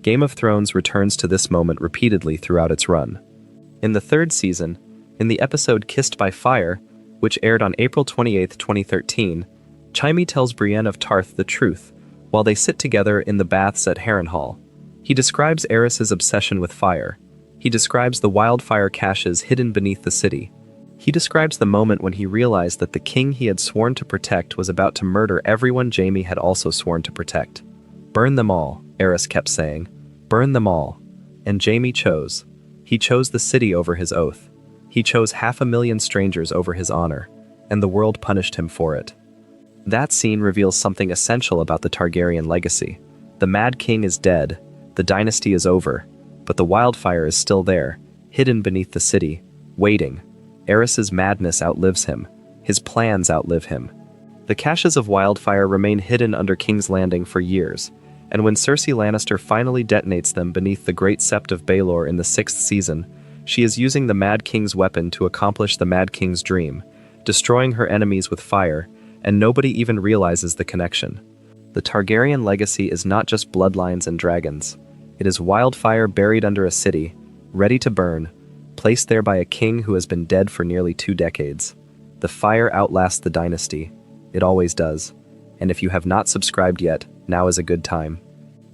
Game of Thrones returns to this moment repeatedly throughout its run. In the third season, in the episode Kissed by Fire, which aired on April 28, 2013, Jaime tells Brienne of Tarth the truth while they sit together in the baths at Harrenhal. He describes Aerys's obsession with fire. He describes the wildfire caches hidden beneath the city. He describes the moment when he realized that the king he had sworn to protect was about to murder everyone Jaime had also sworn to protect. "Burn them all," Aerys kept saying. "Burn them all." And Jaime chose. He chose the city over his oath. He chose 500,000 strangers over his honor, and the world punished him for it. That scene reveals something essential about the Targaryen legacy. The Mad King is dead, the dynasty is over, but the wildfire is still there, hidden beneath the city, waiting. Aerys's madness outlives him. His plans outlive him. The caches of wildfire remain hidden under King's Landing for years, and when Cersei Lannister finally detonates them beneath the Great Sept of Baelor in the 6th season, she is using the Mad King's weapon to accomplish the Mad King's dream, destroying her enemies with fire, and nobody even realizes the connection. The Targaryen legacy is not just bloodlines and dragons. It is wildfire buried under a city, ready to burn, placed there by a king who has been dead for nearly 2 decades. The fire outlasts the dynasty. It always does. And if you have not subscribed yet, now is a good time.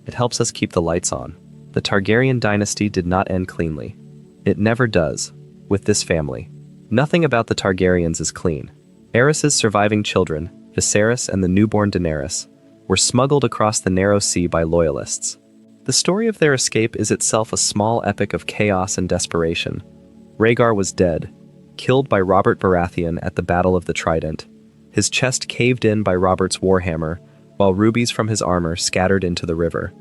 It helps us keep the lights on. The Targaryen dynasty did not end cleanly. It never does, with this family. Nothing about the Targaryens is clean. Aerys's surviving children, Viserys and the newborn Daenerys, were smuggled across the narrow sea by loyalists. The story of their escape is itself a small epic of chaos and desperation. Rhaegar was dead, killed by Robert Baratheon at the Battle of the Trident, his chest caved in by Robert's warhammer, while rubies from his armor scattered into the river.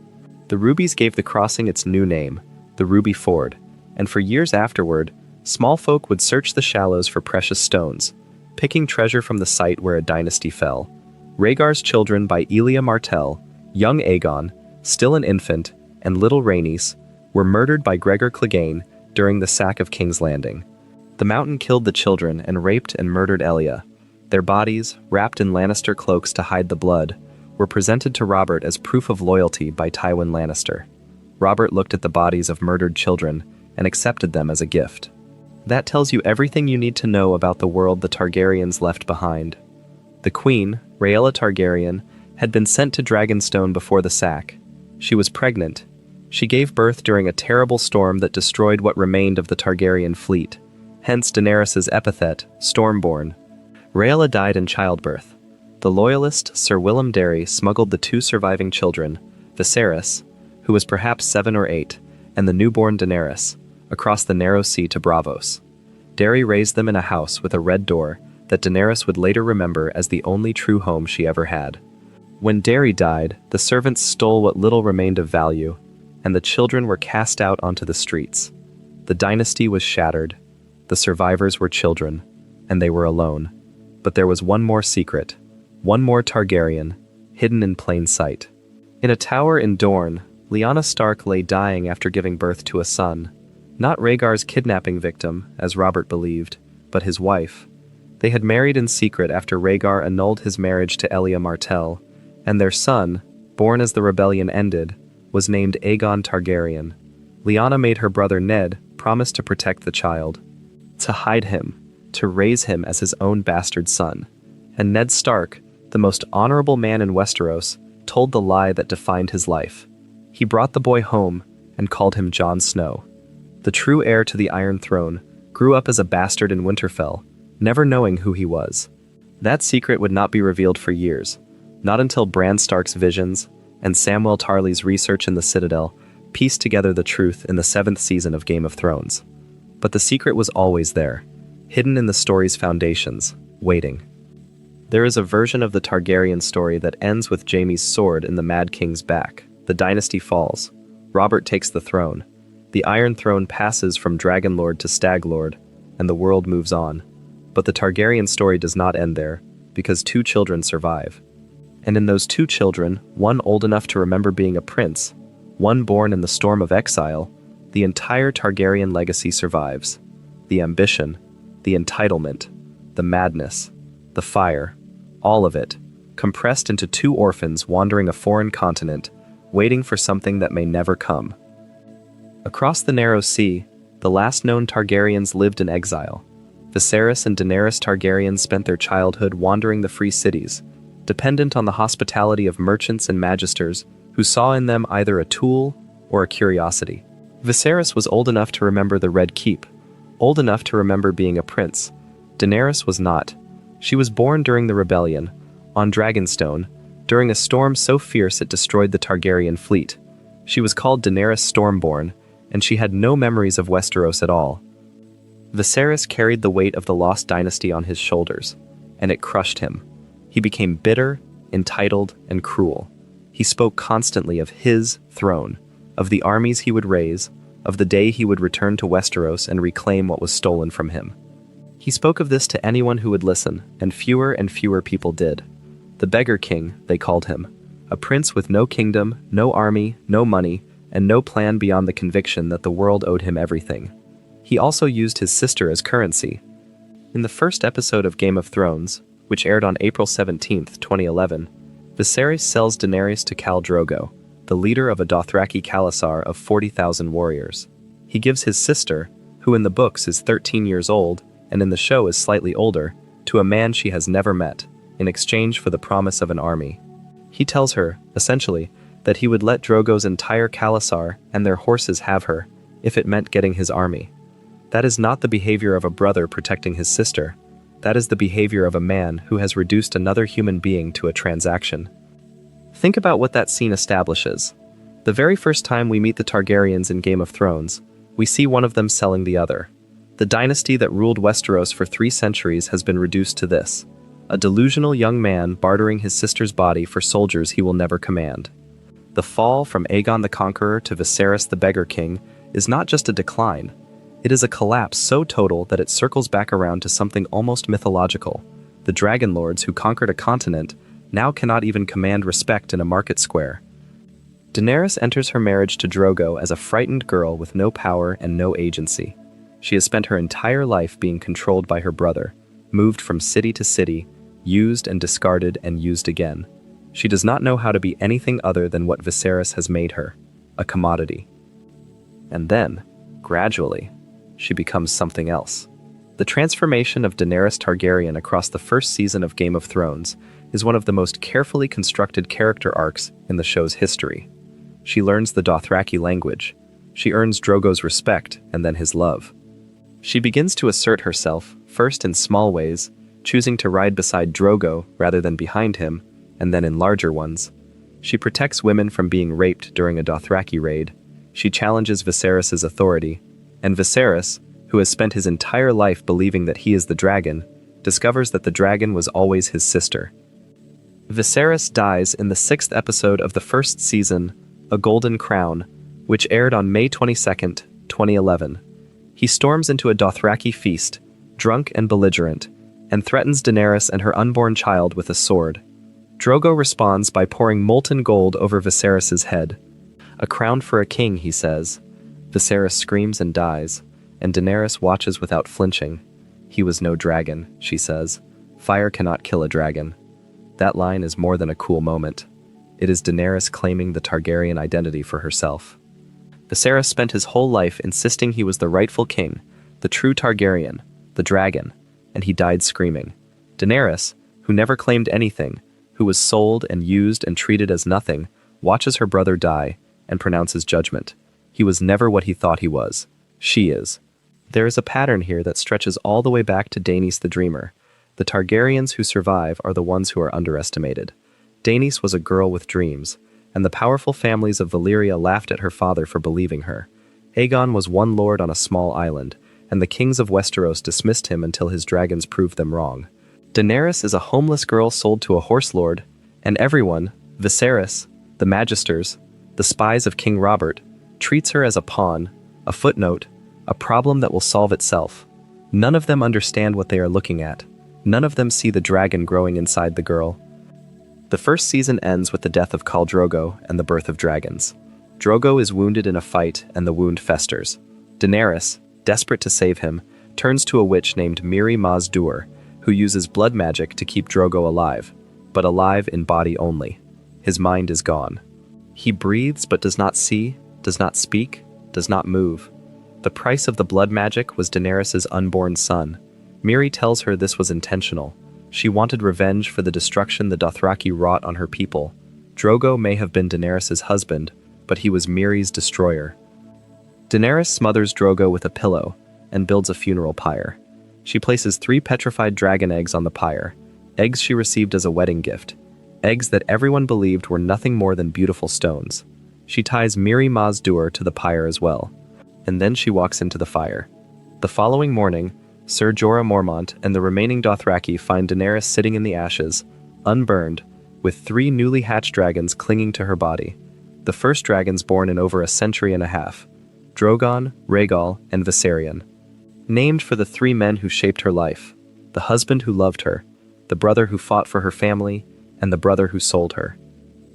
The rubies gave the crossing its new name, the Ruby Ford, and for years afterward, small folk would search the shallows for precious stones, picking treasure from the site where a dynasty fell. Rhaegar's children by Elia Martell, young Aegon, still an infant, and little Rhaenys, were murdered by Gregor Clegane during the sack of King's Landing. The Mountain killed the children and raped and murdered Elia. Their bodies, wrapped in Lannister cloaks to hide the blood, were presented to Robert as proof of loyalty by Tywin Lannister. Robert looked at the bodies of murdered children and accepted them as a gift. That tells you everything you need to know about the world the Targaryens left behind. The queen, Rhaella Targaryen, had been sent to Dragonstone before the sack. She was pregnant. She gave birth during a terrible storm that destroyed what remained of the Targaryen fleet, hence Daenerys' epithet, Stormborn. Rhaella died in childbirth. The loyalist Sir Willem Darry smuggled the 2 surviving children, Viserys, who was perhaps 7 or 8, and the newborn Daenerys, across the narrow sea to Braavos. Darry raised them in a house with a red door that Daenerys would later remember as the only true home she ever had. When Darry died, the servants stole what little remained of value, and the children were cast out onto the streets. The dynasty was shattered. The survivors were children, and they were alone. But there was one more secret, one more Targaryen, hidden in plain sight. In a tower in Dorne, Lyanna Stark lay dying after giving birth to a son. Not Rhaegar's kidnapping victim, as Robert believed, but his wife. They had married in secret after Rhaegar annulled his marriage to Elia Martell, and their son, born as the rebellion ended, was named Aegon Targaryen. Lyanna made her brother Ned, promised to protect the child, to hide him, to raise him as his own bastard son. And Ned Stark, the most honorable man in Westeros, told the lie that defined his life. He brought the boy home and called him Jon Snow. The true heir to the Iron Throne grew up as a bastard in Winterfell, never knowing who he was. That secret would not be revealed for years, not until Bran Stark's visions and Samwell Tarly's research in the Citadel pieced together the truth in the 7th season of Game of Thrones. But the secret was always there, hidden in the story's foundations, waiting. There is a version of the Targaryen story that ends with Jaime's sword in the Mad King's back. The dynasty falls. Robert takes the throne. The Iron Throne passes from Dragonlord to Staglord, and the world moves on. But the Targaryen story does not end there, because 2 children survive. And in those 2 children, one old enough to remember being a prince, one born in the storm of exile, the entire Targaryen legacy survives. The ambition, the entitlement, the madness, the fire, all of it, compressed into 2 orphans wandering a foreign continent, waiting for something that may never come. Across the narrow sea, the last known Targaryens lived in exile. Viserys and Daenerys Targaryen spent their childhood wandering the free cities, dependent on the hospitality of merchants and magisters who saw in them either a tool or a curiosity. Viserys was old enough to remember the Red Keep, old enough to remember being a prince. Daenerys was not. She was born during the rebellion, on Dragonstone, during a storm so fierce it destroyed the Targaryen fleet. She was called Daenerys Stormborn, and she had no memories of Westeros at all. Viserys carried the weight of the lost dynasty on his shoulders, and it crushed him. He became bitter, entitled, and cruel. He spoke constantly of his throne, of the armies he would raise, of the day he would return to Westeros and reclaim what was stolen from him. He spoke of this to anyone who would listen, and fewer people did. The Beggar King, they called him, a prince with no kingdom, no army, no money, and no plan beyond the conviction that the world owed him everything. He also used his sister as currency. In the first episode of Game of Thrones, which aired on April 17, 2011, Viserys sells Daenerys to Khal Drogo, the leader of a Dothraki Khalasar of 40,000 warriors. He gives his sister, who in the books is 13 years old and in the show is slightly older, to a man she has never met, in exchange for the promise of an army. He tells her, essentially, that he would let Drogo's entire Khalasar and their horses have her, if it meant getting his army. That is not the behavior of a brother protecting his sister. That is the behavior of a man who has reduced another human being to a transaction. Think about what that scene establishes. The very first time we meet the Targaryens in Game of Thrones, we see one of them selling the other. The dynasty that ruled Westeros for 3 centuries has been reduced to this: a delusional young man bartering his sister's body for soldiers he will never command. The fall from Aegon the Conqueror to Viserys the Beggar King is not just a decline. It is a collapse so total that it circles back around to something almost mythological. The dragonlords who conquered a continent now cannot even command respect in a market square. Daenerys enters her marriage to Drogo as a frightened girl with no power and no agency. She has spent her entire life being controlled by her brother, moved from city to city, used and discarded and used again. She does not know how to be anything other than what Viserys has made her, a commodity. And then, gradually, she becomes something else. The transformation of Daenerys Targaryen across the first season of Game of Thrones is one of the most carefully constructed character arcs in the show's history. She learns the Dothraki language. She earns Drogo's respect and then his love. She begins to assert herself, first in small ways, choosing to ride beside Drogo rather than behind him, and then in larger ones. She protects women from being raped during a Dothraki raid. She challenges Viserys' authority, and Viserys, who has spent his entire life believing that he is the dragon, discovers that the dragon was always his sister. Viserys dies in the 6th episode of the first season, A Golden Crown, which aired on May 22, 2011. He storms into a Dothraki feast, drunk and belligerent, and threatens Daenerys and her unborn child with a sword. Drogo responds by pouring molten gold over Viserys' head. "A crown for a king," he says. Viserys screams and dies, and Daenerys watches without flinching. "He was no dragon," she says. "Fire cannot kill a dragon." That line is more than a cool moment. It is Daenerys claiming the Targaryen identity for herself. Viserys spent his whole life insisting he was the rightful king, the true Targaryen, the dragon, and he died screaming. Daenerys, who never claimed anything, who was sold and used and treated as nothing, watches her brother die and pronounces judgment. He was never what he thought he was. She is. There is a pattern here that stretches all the way back to Daenys the Dreamer. The Targaryens who survive are the ones who are underestimated. Daenys was a girl with dreams, and the powerful families of Valyria laughed at her father for believing her. Aegon was one lord on a small island, and the kings of Westeros dismissed him until his dragons proved them wrong. Daenerys is a homeless girl sold to a horse lord, and everyone, Viserys, the Magisters, the spies of King Robert, treats her as a pawn, a footnote, a problem that will solve itself. None of them understand what they are looking at. None of them see the dragon growing inside the girl. The first season ends with the death of Khal Drogo and the birth of dragons. Drogo is wounded in a fight and the wound festers. Daenerys, desperate to save him, turns to a witch named Mirri Maz Duur, who uses blood magic to keep Drogo alive, but alive in body only. His mind is gone. He breathes but does not see, does not speak, does not move. The price of the blood magic was Daenerys' unborn son. Mirri tells her this was intentional. She wanted revenge for the destruction the Dothraki wrought on her people. Drogo may have been Daenerys' husband, but he was Mirri's destroyer. Daenerys smothers Drogo with a pillow and builds a funeral pyre. She places 3 petrified dragon eggs on the pyre, eggs she received as a wedding gift, eggs that everyone believed were nothing more than beautiful stones. She ties Mirri Maz Duur to the pyre as well, and then she walks into the fire. The following morning, Ser Jorah Mormont and the remaining Dothraki find Daenerys sitting in the ashes, unburned, with 3 newly hatched dragons clinging to her body. The first dragons born in over a century and a half, Drogon, Rhaegal, and Viserion. Named for the 3 men who shaped her life, the husband who loved her, the brother who fought for her family, and the brother who sold her.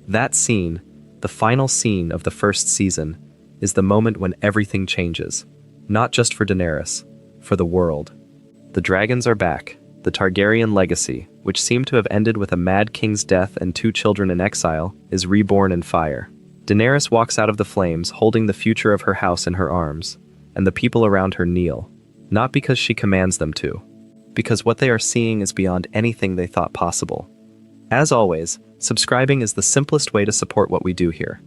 That scene, the final scene of the first season, is the moment when everything changes. Not just for Daenerys, for the world. The dragons are back. The Targaryen legacy, which seemed to have ended with a mad king's death and 2 children in exile, is reborn in fire. Daenerys walks out of the flames holding the future of her house in her arms, and the people around her kneel, not because she commands them to, because what they are seeing is beyond anything they thought possible. As always, subscribing is the simplest way to support what we do here.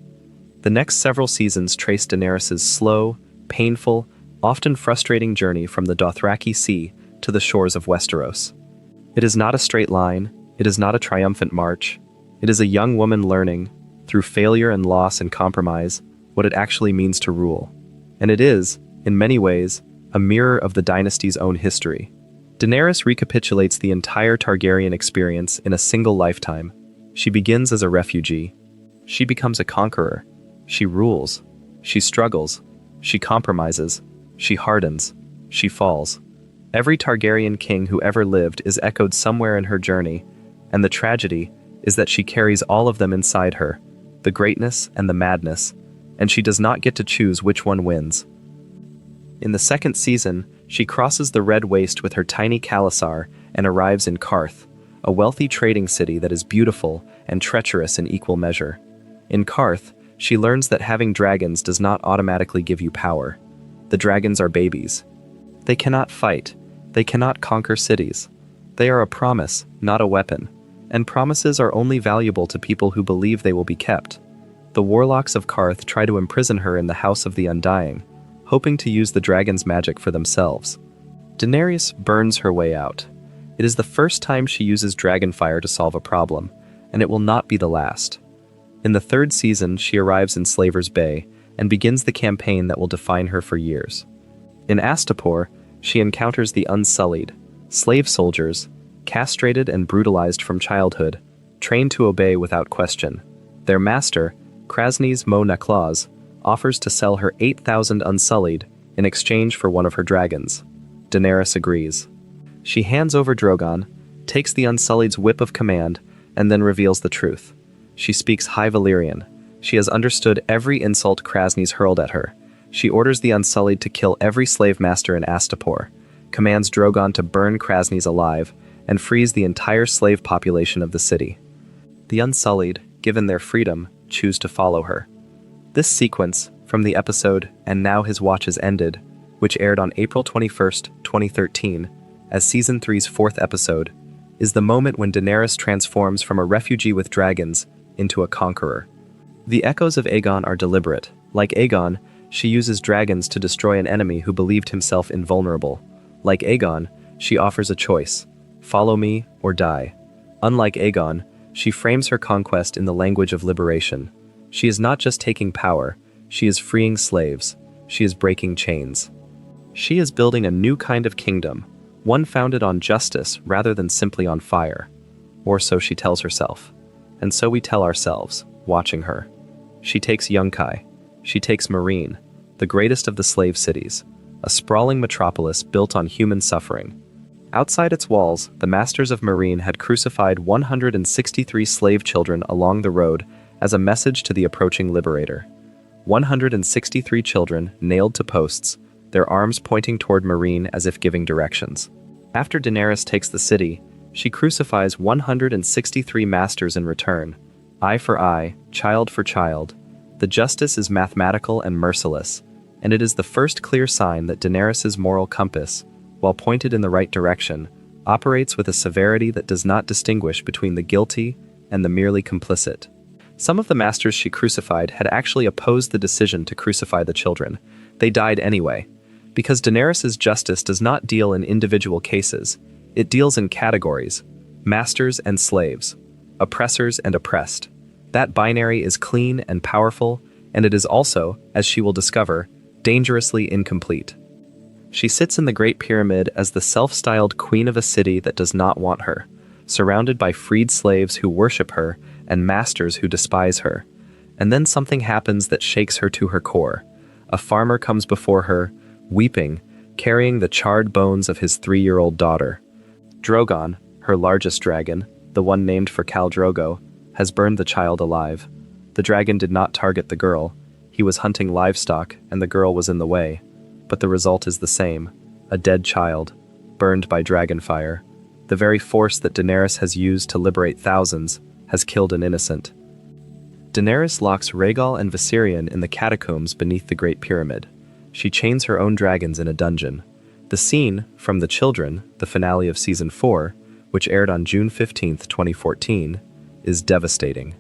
The next several seasons trace Daenerys' slow, painful, often frustrating journey from the Dothraki Sea to the shores of Westeros. It is not a straight line, it is not a triumphant march. It is a young woman learning, through failure and loss and compromise, what it actually means to rule. And it is, in many ways, a mirror of the dynasty's own history. Daenerys recapitulates the entire Targaryen experience in a single lifetime. She begins as a refugee. She becomes a conqueror. She rules. She struggles. She compromises. She hardens. She falls. Every Targaryen king who ever lived is echoed somewhere in her journey, and the tragedy is that she carries all of them inside her, the greatness and the madness, and she does not get to choose which one wins. In the second season, she crosses the Red Waste with her tiny Khalasar and arrives in Qarth, a wealthy trading city that is beautiful and treacherous in equal measure. In Qarth, she learns that having dragons does not automatically give you power. The dragons are babies. They cannot fight. They cannot conquer cities. They are a promise, not a weapon, and promises are only valuable to people who believe they will be kept. The warlocks of Qarth try to imprison her in the House of the Undying, hoping to use the dragon's magic for themselves. Daenerys burns her way out. It is the first time she uses dragonfire to solve a problem, and it will not be the last. In the third season, she arrives in Slaver's Bay and begins the campaign that will define her for years. In Astapor, she encounters the Unsullied, slave soldiers, castrated and brutalized from childhood, trained to obey without question. Their master, Krasny's Mo Naklaz, offers to sell her 8,000 Unsullied in exchange for one of her dragons. Daenerys agrees. She hands over Drogon, takes the Unsullied's whip of command, and then reveals the truth. She speaks High Valyrian. She has understood every insult Krasny's hurled at her. She orders the Unsullied to kill every slave master in Astapor, commands Drogon to burn Krasny's alive, and frees the entire slave population of the city. The Unsullied, given their freedom, choose to follow her. This sequence, from the episode And Now His Watch Is Ended, which aired on April 21st, 2013, as Season 3's fourth episode, is the moment when Daenerys transforms from a refugee with dragons into a conqueror. The echoes of Aegon are deliberate. Like Aegon, she uses dragons to destroy an enemy who believed himself invulnerable. Like Aegon, she offers a choice: follow me or die. Unlike Aegon, she frames her conquest in the language of liberation. She is not just taking power, she is freeing slaves. She is breaking chains. She is building a new kind of kingdom, one founded on justice rather than simply on fire. Or so she tells herself. And so we tell ourselves, watching her. She takes Yunkai. She takes Meereen, the greatest of the slave cities, a sprawling metropolis built on human suffering. Outside its walls, the masters of Meereen had crucified 163 slave children along the road as a message to the approaching liberator. 163 children nailed to posts, their arms pointing toward Meereen as if giving directions. After Daenerys takes the city, she crucifies 163 masters in return. Eye for eye, child for child. The justice is mathematical and merciless, and it is the first clear sign that Daenerys' moral compass, while pointed in the right direction, operates with a severity that does not distinguish between the guilty and the merely complicit. Some of the masters she crucified had actually opposed the decision to crucify the children. They died anyway. Because Daenerys' justice does not deal in individual cases, it deals in categories: masters and slaves, oppressors and oppressed. That binary is clean and powerful, and it is also, as she will discover, dangerously incomplete. She sits in the Great Pyramid as the self-styled queen of a city that does not want her, surrounded by freed slaves who worship her and masters who despise her. And then something happens that shakes her to her core. A farmer comes before her, weeping, carrying the charred bones of his 3-year-old daughter. Drogon, her largest dragon, the one named for Khal Drogo, has burned the child alive. The dragon did not target the girl. He was hunting livestock, and the girl was in the way. But the result is the same: a dead child, burned by dragonfire. The very force that Daenerys has used to liberate thousands has killed an innocent. Daenerys locks Rhaegal and Viserion in the catacombs beneath the Great Pyramid. She chains her own dragons in a dungeon. The scene from The Children, the finale of Season 4, which aired on June 15, 2014, is devastating.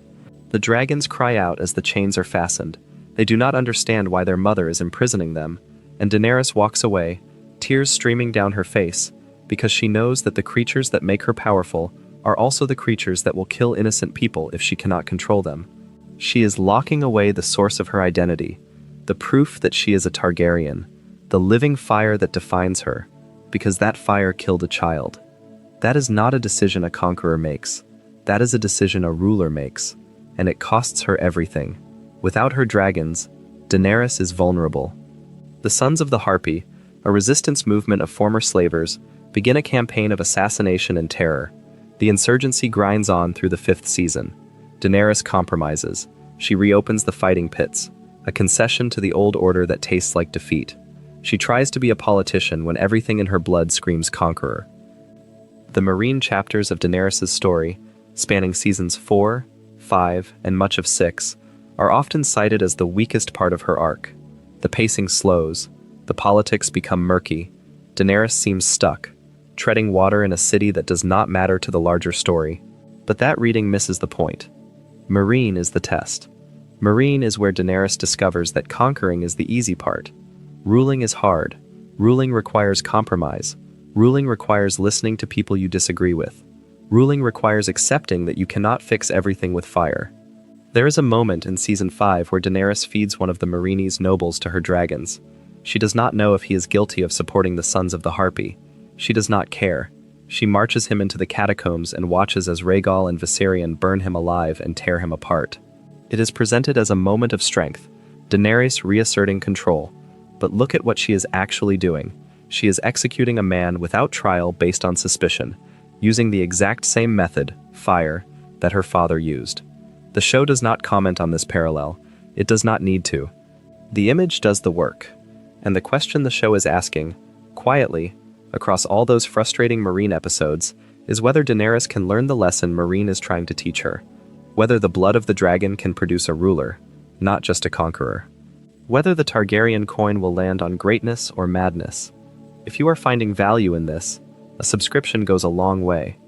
The dragons cry out as the chains are fastened. They do not understand why their mother is imprisoning them, and Daenerys walks away, tears streaming down her face, because she knows that the creatures that make her powerful are also the creatures that will kill innocent people if she cannot control them. She is locking away the source of her identity, the proof that she is a Targaryen, the living fire that defines her, because that fire killed a child. That is not a decision a conqueror makes. That is a decision a ruler makes, and it costs her everything. Without her dragons, Daenerys is vulnerable. The Sons of the Harpy, a resistance movement of former slavers, begin a campaign of assassination and terror. The insurgency grinds on through the 5th season. Daenerys compromises. She reopens the fighting pits, a concession to the old order that tastes like defeat. She tries to be a politician when everything in her blood screams conqueror. The Meereen chapters of Daenerys' story, spanning seasons 4, 5, and much of 6, are often cited as the weakest part of her arc. The pacing slows, the politics become murky, Daenerys seems stuck, treading water in a city that does not matter to the larger story. But that reading misses the point. Meereen is the test. Meereen is where Daenerys discovers that conquering is the easy part. Ruling is hard. Ruling requires compromise. Ruling requires listening to people you disagree with. Ruling requires accepting that you cannot fix everything with fire. There is a moment in Season 5 where Daenerys feeds one of the Meereenese nobles to her dragons. She does not know if he is guilty of supporting the Sons of the Harpy. She does not care. She marches him into the catacombs and watches as Rhaegal and Viserion burn him alive and tear him apart. It is presented as a moment of strength, Daenerys reasserting control. But look at what she is actually doing. She is executing a man without trial based on suspicion, using the exact same method, fire, that her father used. The show does not comment on this parallel. It does not need to. The image does the work. And the question the show is asking, quietly, across all those frustrating Meereen episodes, is whether Daenerys can learn the lesson Meereen is trying to teach her. Whether the blood of the dragon can produce a ruler, not just a conqueror. Whether the Targaryen coin will land on greatness or madness. If you are finding value in this, a subscription goes a long way.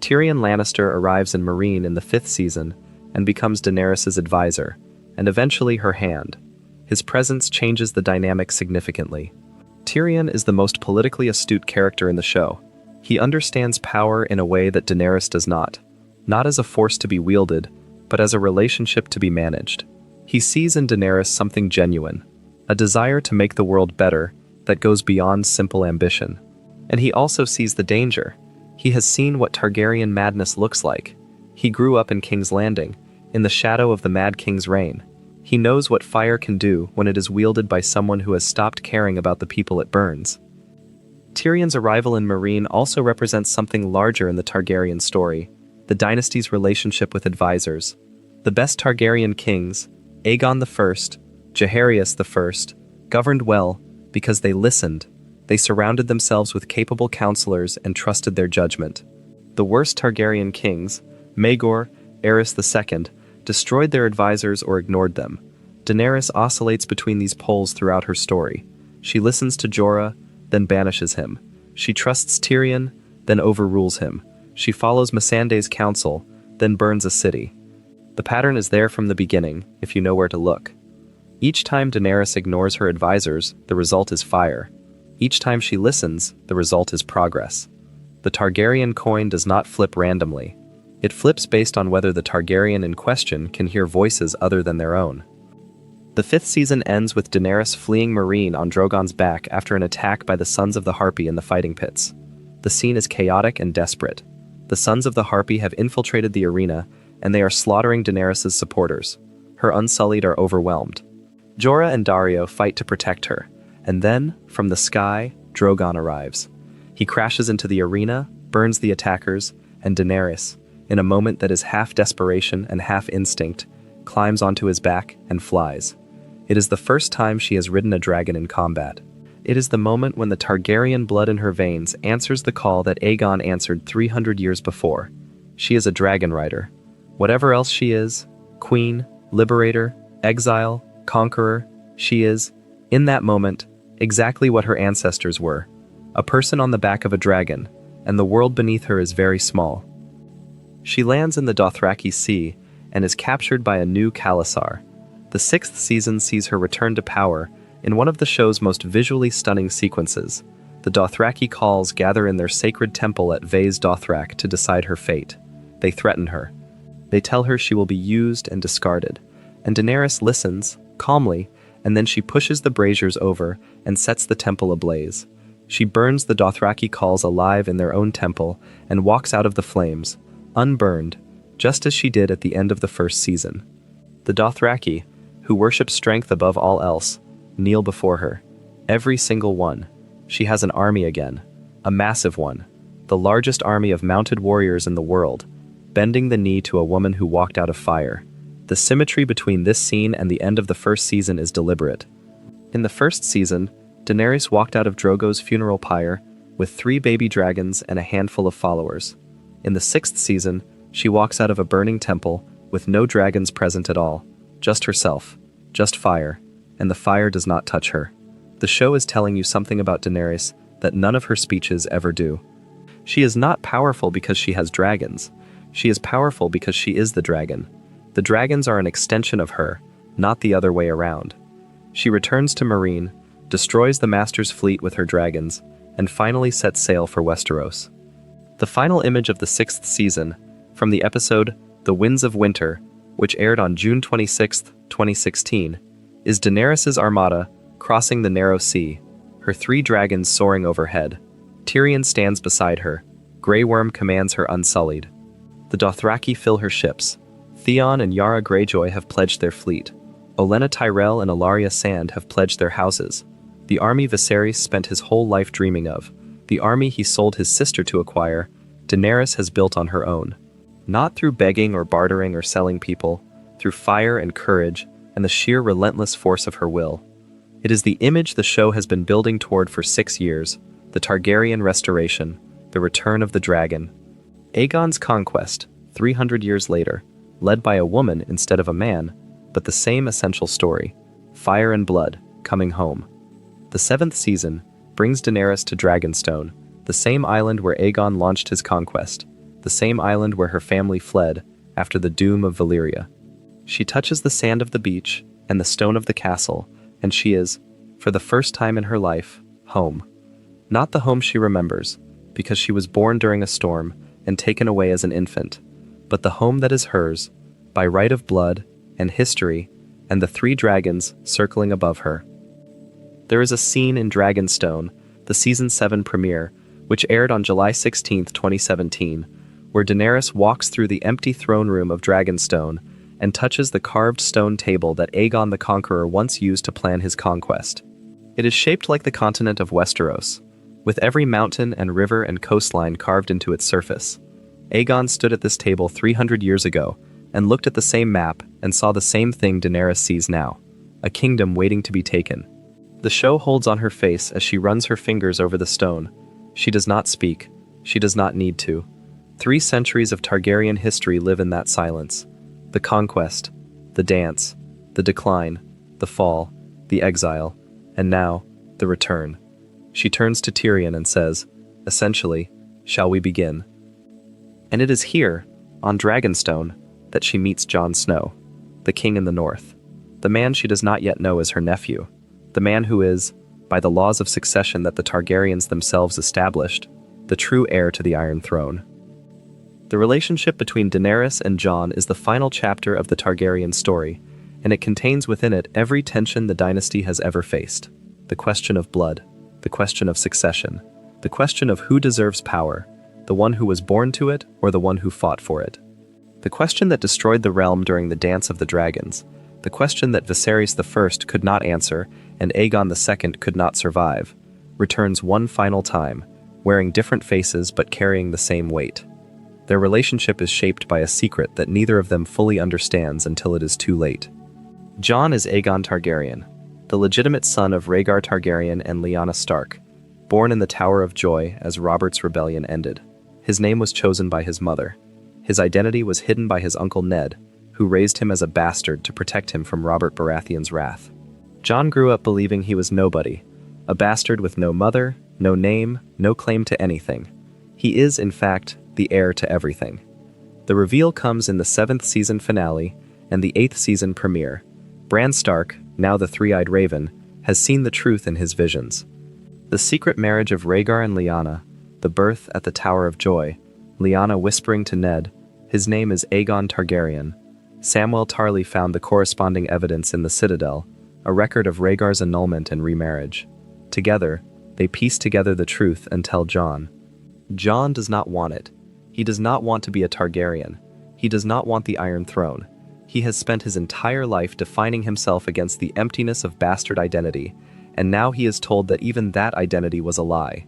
Tyrion Lannister arrives in Meereen in the 5th season and becomes Daenerys' advisor, and eventually her hand. His presence changes the dynamic significantly. Tyrion is the most politically astute character in the show. He understands power in a way that Daenerys does not as a force to be wielded, but as a relationship to be managed. He sees in Daenerys something genuine, a desire to make the world better that goes beyond simple ambition. And he also sees the danger. He has seen what Targaryen madness looks like. He grew up in King's Landing, in the shadow of the Mad King's reign. He knows what fire can do when it is wielded by someone who has stopped caring about the people it burns. Tyrion's arrival in Meereen also represents something larger in the Targaryen story, the dynasty's relationship with advisors. The best Targaryen kings, Aegon I, Jaehaerys I, governed well because they listened. They surrounded themselves with capable counselors and trusted their judgment. The worst Targaryen kings, Maegor, Aerys II, destroyed their advisors or ignored them. Daenerys oscillates between these poles throughout her story. She listens to Jorah, then banishes him. She trusts Tyrion, then overrules him. She follows Missandei's counsel, then burns a city. The pattern is there from the beginning, if you know where to look. Each time Daenerys ignores her advisors, the result is fire. Each time she listens, the result is progress. The Targaryen coin does not flip randomly. It flips based on whether the Targaryen in question can hear voices other than their own. The 5th season ends with Daenerys fleeing Meereen on Drogon's back after an attack by the Sons of the Harpy in the fighting pits. The scene is chaotic and desperate. The Sons of the Harpy have infiltrated the arena, and they are slaughtering Daenerys' supporters. Her Unsullied are overwhelmed. Jorah and Daario fight to protect her, and then, from the sky, Drogon arrives. He crashes into the arena, burns the attackers, and Daenerys, in a moment that is half desperation and half instinct, climbs onto his back and flies. It is the first time she has ridden a dragon in combat. It is the moment when the Targaryen blood in her veins answers the call that Aegon answered 300 years before. She is a dragon rider. Whatever else she is, queen, liberator, exile, conqueror, she is, in that moment, exactly what her ancestors were. A person on the back of a dragon, and the world beneath her is very small. She lands in the Dothraki Sea and is captured by a new Khalasar. The 6th season sees her return to power in one of the show's most visually stunning sequences. The Dothraki Khals gather in their sacred temple at Vaes Dothrak to decide her fate. They threaten her. They tell her she will be used and discarded, and Daenerys listens, calmly, and then she pushes the braziers over and sets the temple ablaze. She burns the Dothraki Khals alive in their own temple and walks out of the flames, unburned, just as she did at the end of the 1st season. The Dothraki, who worship strength above all else, kneel before her. Every single one. She has an army again. A massive one. The largest army of mounted warriors in the world, bending the knee to a woman who walked out of fire. The symmetry between this scene and the end of the 1st season is deliberate. In the 1st season, Daenerys walked out of Drogo's funeral pyre with 3 baby dragons and a handful of followers. In the 6th season, she walks out of a burning temple with no dragons present at all, just herself, just fire, and the fire does not touch her. The show is telling you something about Daenerys that none of her speeches ever do. She is not powerful because she has dragons. She is powerful because she is the dragon. The dragons are an extension of her, not the other way around. She returns to Meereen, destroys the Master's fleet with her dragons, and finally sets sail for Westeros. The final image of the 6th season, from the episode The Winds of Winter, which aired on June 26, 2016, is Daenerys' armada crossing the narrow sea, her 3 dragons soaring overhead. Tyrion stands beside her. Grey Worm commands her Unsullied. The Dothraki fill her ships. Theon and Yara Greyjoy have pledged their fleet. Olenna Tyrell and Ellaria Sand have pledged their houses. The army Viserys spent his whole life dreaming of, the army he sold his sister to acquire, Daenerys has built on her own. Not through begging or bartering or selling people, through fire and courage and the sheer relentless force of her will. It is the image the show has been building toward for 6 years, the Targaryen restoration, the return of the dragon. Aegon's conquest, 300 years later, led by a woman instead of a man, but the same essential story. Fire and blood, coming home. The 7th season brings Daenerys to Dragonstone, the same island where Aegon launched his conquest, the same island where her family fled after the doom of Valyria. She touches the sand of the beach and the stone of the castle, and she is, for the first time in her life, home. Not the home she remembers, because she was born during a storm and taken away as an infant, but the home that is hers, by right of blood and history and the 3 dragons circling above her. There is a scene in Dragonstone, the Season 7 premiere, which aired on July 16, 2017, where Daenerys walks through the empty throne room of Dragonstone and touches the carved stone table that Aegon the Conqueror once used to plan his conquest. It is shaped like the continent of Westeros, with every mountain and river and coastline carved into its surface. Aegon stood at this table 300 years ago and looked at the same map and saw the same thing Daenerys sees now, a kingdom waiting to be taken. The show holds on her face as she runs her fingers over the stone. She does not speak. She does not need to. 3 centuries of Targaryen history live in that silence. The conquest, the dance, the decline, the fall, the exile, and now, the return. She turns to Tyrion and says, essentially, "Shall we begin?" And it is here, on Dragonstone, that she meets Jon Snow, the king in the north, the man she does not yet know as her nephew, the man who is, by the laws of succession that the Targaryens themselves established, the true heir to the Iron Throne. The relationship between Daenerys and Jon is the final chapter of the Targaryen story, and it contains within it every tension the dynasty has ever faced. The question of blood, the question of succession, the question of who deserves power, the one who was born to it or the one who fought for it. The question that destroyed the realm during the Dance of the Dragons, the question that Viserys I could not answer and Aegon II could not survive, returns one final time, wearing different faces but carrying the same weight. Their relationship is shaped by a secret that neither of them fully understands until it is too late. Jon is Aegon Targaryen, the legitimate son of Rhaegar Targaryen and Lyanna Stark, born in the Tower of Joy as Robert's rebellion ended. His name was chosen by his mother. His identity was hidden by his uncle Ned, who raised him as a bastard to protect him from Robert Baratheon's wrath. Jon grew up believing he was nobody, a bastard with no mother, no name, no claim to anything. He is, in fact, the heir to everything. The reveal comes in the 7th season finale and the 8th season premiere. Bran Stark, now the three-eyed raven, has seen the truth in his visions. The secret marriage of Rhaegar and Lyanna, the birth at the Tower of Joy, Lyanna whispering to Ned, "His name is Aegon Targaryen." Samwell Tarly found the corresponding evidence in the Citadel, a record of Rhaegar's annulment and remarriage. Together, they piece together the truth and tell Jon. Jon does not want it. He does not want to be a Targaryen. He does not want the Iron Throne. He has spent his entire life defining himself against the emptiness of bastard identity, and now he is told that even that identity was a lie.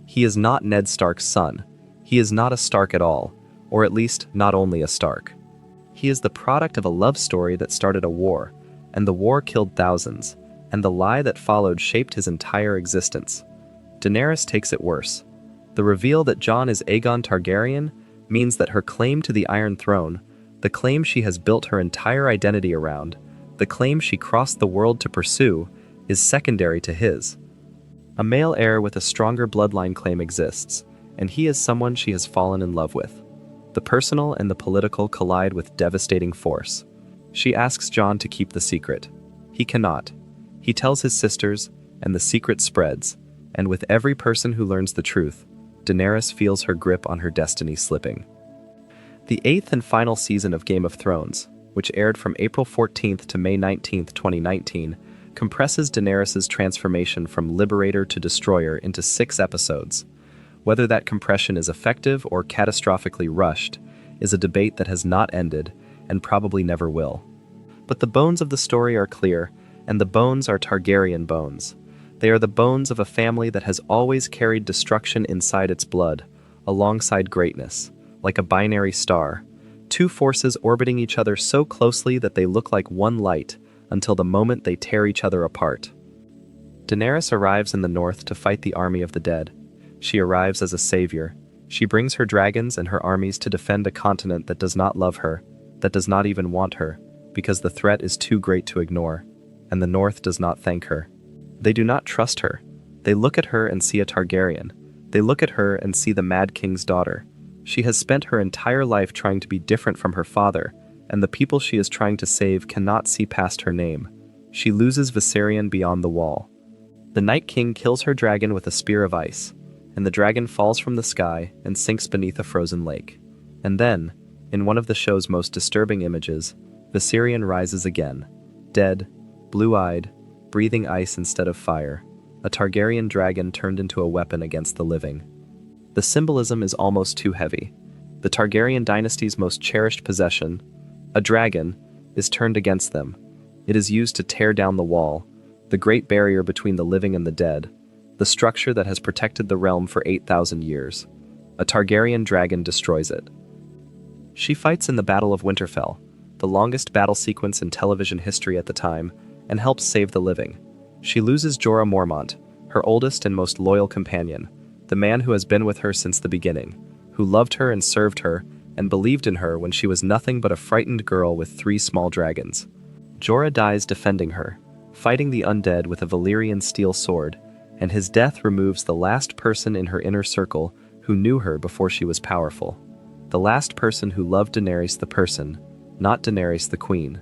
He is not Ned Stark's son. He is not a Stark at all, or at least not only a Stark. He is the product of a love story that started a war, and the war killed thousands, and the lie that followed shaped his entire existence. Daenerys takes it worse. The reveal that Jon is Aegon Targaryen means that her claim to the Iron Throne, the claim she has built her entire identity around, the claim she crossed the world to pursue, is secondary to his. A male heir with a stronger bloodline claim exists, and he is someone she has fallen in love with. The personal and the political collide with devastating force. She asks Jon to keep the secret. He cannot. He tells his sisters, and the secret spreads, and with every person who learns the truth, Daenerys feels her grip on her destiny slipping. The 8th and final season of Game of Thrones, which aired from April 14th to May 19th, 2019, compresses Daenerys' transformation from liberator to destroyer into 6 episodes. Whether that compression is effective or catastrophically rushed is a debate that has not ended and probably never will. But the bones of the story are clear, and the bones are Targaryen bones. They are the bones of a family that has always carried destruction inside its blood, alongside greatness, like a binary star, 2 forces orbiting each other so closely that they look like one light until the moment they tear each other apart. Daenerys arrives in the north to fight the army of the dead. She arrives as a savior. She brings her dragons and her armies to defend a continent that does not love her, that does not even want her, because the threat is too great to ignore. and the North does not thank her. They do not trust her. They look at her and see a Targaryen. They look at her and see the Mad King's daughter. She has spent her entire life trying to be different from her father, and the people she is trying to save cannot see past her name. She loses Viserion beyond the wall. The Night King kills her dragon with a spear of ice, and the dragon falls from the sky and sinks beneath a frozen lake. And then, in one of the show's most disturbing images, Viserion rises again, dead, blue-eyed, breathing ice instead of fire, a Targaryen dragon turned into a weapon against the living. The symbolism is almost too heavy. The Targaryen dynasty's most cherished possession, a dragon, is turned against them. It is used to tear down the wall, the great barrier between the living and the dead, the structure that has protected the realm for 8,000 years. A Targaryen dragon destroys it. She fights in the Battle of Winterfell, the longest battle sequence in television history at the time, and helps save the living. She loses Jorah Mormont, her oldest and most loyal companion, the man who has been with her since the beginning, who loved her and served her, and believed in her when she was nothing but a frightened girl with 3 small dragons. Jorah dies defending her, fighting the undead with a Valyrian steel sword, and his death removes the last person in her inner circle who knew her before she was powerful. The last person who loved Daenerys the person, not Daenerys the queen.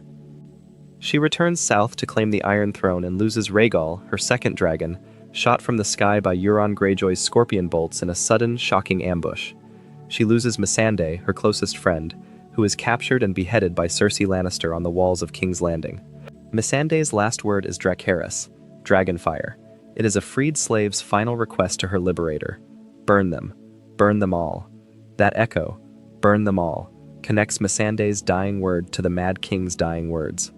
She returns south to claim the Iron Throne and loses Rhaegal, her second dragon, shot from the sky by Euron Greyjoy's scorpion bolts in a sudden, shocking ambush. She loses Missandei, her closest friend, who is captured and beheaded by Cersei Lannister on the walls of King's Landing. Missandei's last word is Dracarys, Dragonfire. It is a freed slave's final request to her liberator. Burn them all. That echo, burn them all, connects Missandei's dying word to the Mad King's dying words.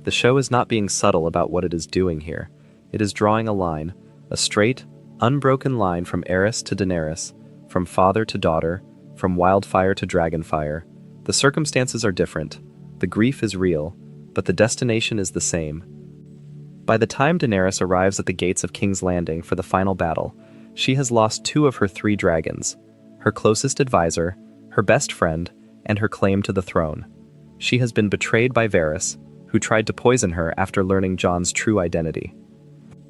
The show is not being subtle about what it is doing here. It is drawing a line, a straight, unbroken line from Aerys to Daenerys, from father to daughter, from wildfire to dragonfire. The circumstances are different, the grief is real, but the destination is the same. By the time Daenerys arrives at the gates of King's Landing for the final battle, she has lost 2 of her 3 dragons, her closest advisor, her best friend, and her claim to the throne. She has been betrayed by Varys, who tried to poison her after learning Jon's true identity.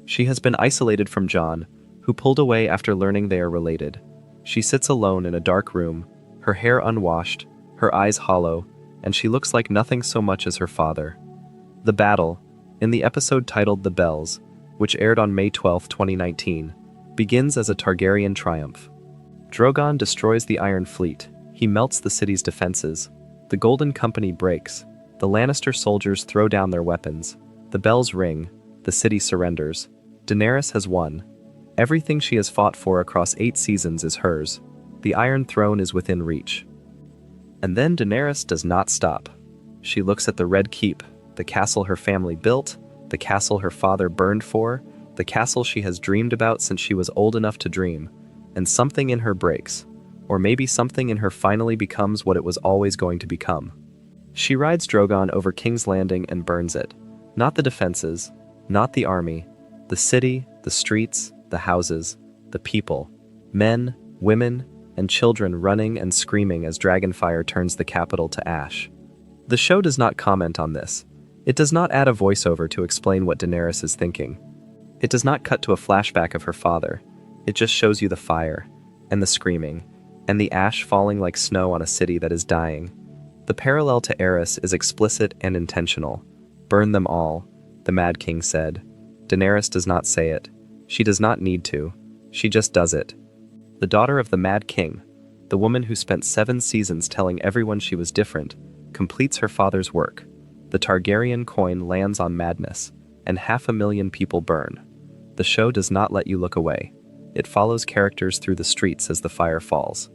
She has been isolated from Jon, who pulled away after learning they are related. She sits alone in a dark room, her hair unwashed, her eyes hollow, and she looks like nothing so much as her father. The battle, in the episode titled The Bells, which aired on May 12, 2019, begins as a Targaryen triumph. Drogon destroys the Iron Fleet. He melts the city's defenses. The Golden Company breaks. The Lannister soldiers throw down their weapons. The bells ring. The city surrenders. Daenerys has won. Everything she has fought for across 8 seasons is hers. The Iron Throne is within reach. And then Daenerys does not stop. She looks at the Red Keep, the castle her family built, the castle her father burned for, the castle she has dreamed about since she was old enough to dream, and something in her breaks. Or maybe something in her finally becomes what it was always going to become. She rides Drogon over King's Landing and burns it. Not the defenses, not the army, the city, the streets, the houses, the people, men, women, and children running and screaming as Dragonfire turns the capital to ash. The show does not comment on this. It does not add a voiceover to explain what Daenerys is thinking. It does not cut to a flashback of her father. It just shows you the fire, and the screaming, and the ash falling like snow on a city that is dying. The parallel to Aerys is explicit and intentional. Burn them all, the Mad King said. Daenerys does not say it. She does not need to. She just does it. The daughter of the Mad King, the woman who spent 7 seasons telling everyone she was different, completes her father's work. The Targaryen coin lands on madness, and 500,000 people burn. The show does not let you look away. It follows characters through the streets as the fire falls.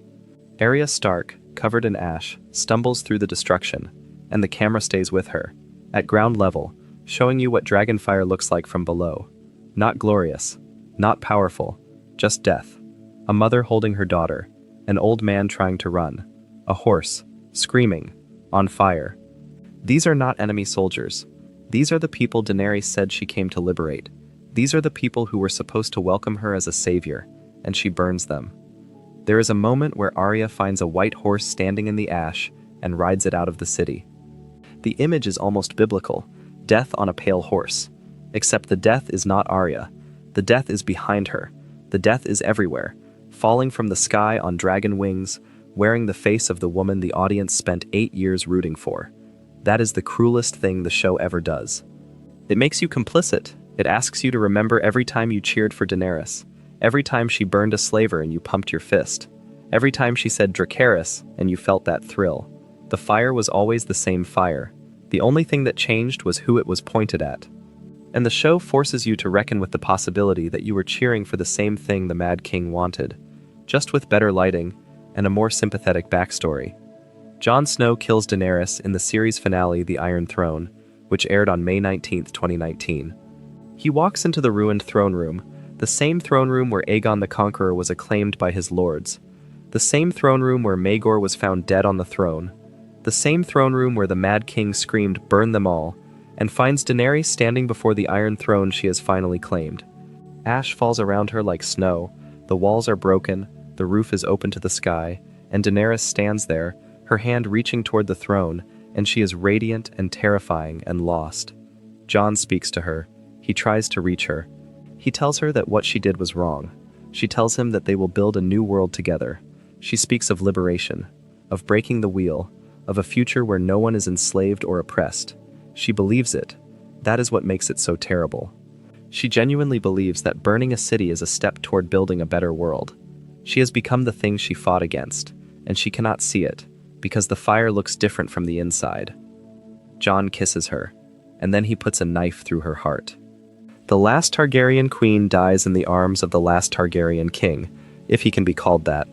Arya Stark, covered in ash, stumbles through the destruction, and the camera stays with her, at ground level, showing you what Dragonfire looks like from below. Not glorious, not powerful, just death. A mother holding her daughter, an old man trying to run, a horse, screaming, on fire. These are not enemy soldiers. These are the people Daenerys said she came to liberate. These are the people who were supposed to welcome her as a savior, and she burns them. There is a moment where Arya finds a white horse standing in the ash and rides it out of the city. The image is almost biblical, death on a pale horse. Except the death is not Arya. The death is behind her. The death is everywhere, falling from the sky on dragon wings, wearing the face of the woman the audience spent 8 years rooting for. That is the cruelest thing the show ever does. It makes you complicit. It asks you to remember every time you cheered for Daenerys, every time she burned a slaver and you pumped your fist, every time she said Dracarys and you felt that thrill. The fire was always the same fire. The only thing that changed was who it was pointed at. And the show forces you to reckon with the possibility that you were cheering for the same thing the Mad King wanted, just with better lighting and a more sympathetic backstory. Jon Snow kills Daenerys in the series finale The Iron Throne, which aired on May 19, 2019. He walks into the ruined throne room, the same throne room where Aegon the Conqueror was acclaimed by his lords, the same throne room where Maegor was found dead on the throne, the same throne room where the Mad King screamed, "Burn them all," and finds Daenerys standing before the Iron Throne she has finally claimed. Ash falls around her like snow, the walls are broken, the roof is open to the sky, and Daenerys stands there, her hand reaching toward the throne, and she is radiant and terrifying and lost. Jon speaks to her. He tries to reach her. He tells her that what she did was wrong. She tells him that they will build a new world together. She speaks of liberation, of breaking the wheel, of a future where no one is enslaved or oppressed. She believes it. That is what makes it so terrible. She genuinely believes that burning a city is a step toward building a better world. She has become the thing she fought against, and she cannot see it, because the fire looks different from the inside. Jon kisses her, and then he puts a knife through her heart. The last Targaryen queen dies in the arms of the last Targaryen king, if he can be called that.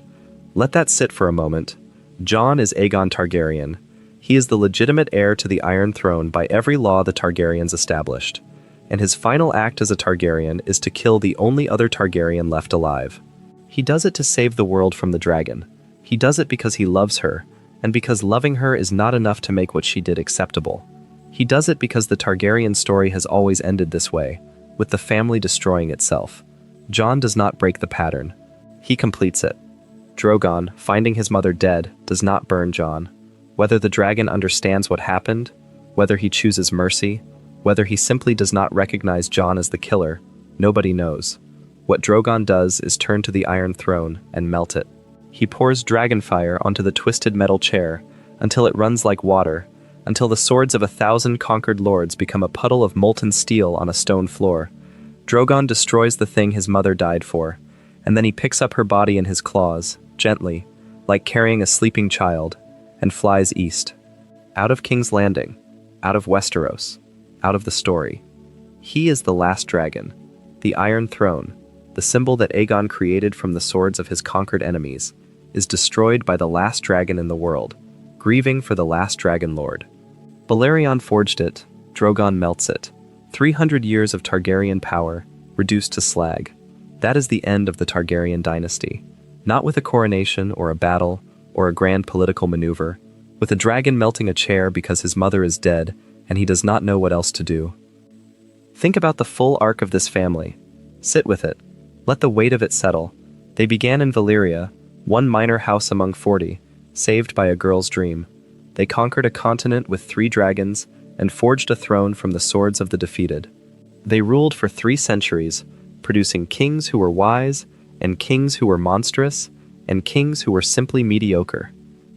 Let that sit for a moment. Jon is Aegon Targaryen. He is the legitimate heir to the Iron Throne by every law the Targaryens established, and his final act as a Targaryen is to kill the only other Targaryen left alive. He does it to save the world from the dragon. He does it because he loves her, and because loving her is not enough to make what she did acceptable. He does it because the Targaryen story has always ended this way, with the family destroying itself. Jon does not break the pattern. He completes it. Drogon, finding his mother dead, does not burn Jon. Whether the dragon understands what happened, whether he chooses mercy, whether he simply does not recognize Jon as the killer, nobody knows. What Drogon does is turn to the Iron Throne and melt it. He pours dragonfire onto the twisted metal chair until it runs like water, until the swords of 1,000 conquered lords become a puddle of molten steel on a stone floor. Drogon destroys the thing his mother died for, and then he picks up her body in his claws, gently, like carrying a sleeping child, and flies east. Out of King's Landing, out of Westeros, out of the story. He is the last dragon, the Iron Throne, the symbol that Aegon created from the swords of his conquered enemies, is destroyed by the last dragon in the world, grieving for the last dragonlord. Balerion forged it, Drogon melts it. 300 years of Targaryen power, reduced to slag. That is the end of the Targaryen dynasty. Not with a coronation or a battle or a grand political maneuver, with a dragon melting a chair because his mother is dead and he does not know what else to do. Think about the full arc of this family. Sit with it. Let the weight of it settle. They began in Valyria, one minor house among 40, saved by a girl's dream. They conquered a continent with 3 dragons and forged a throne from the swords of the defeated. They ruled for 3 centuries, producing kings who were wise, and kings who were monstrous, and kings who were simply mediocre.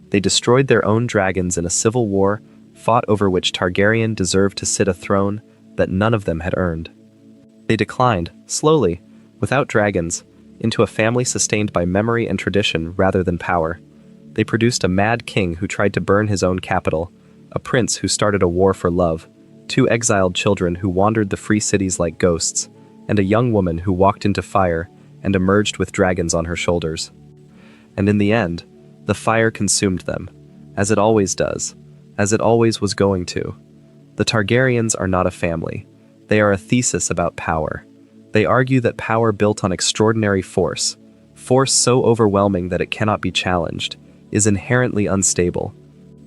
They destroyed their own dragons in a civil war, fought over which Targaryen deserved to sit a throne that none of them had earned. They declined, slowly, without dragons, into a family sustained by memory and tradition rather than power. They produced a mad king who tried to burn his own capital, a prince who started a war for love, 2 exiled children who wandered the free cities like ghosts, and a young woman who walked into fire and emerged with dragons on her shoulders. And in the end, the fire consumed them, as it always does, as it always was going to. The Targaryens are not a family. They are a thesis about power. They argue that power built on extraordinary force so overwhelming that it cannot be challenged, is inherently unstable.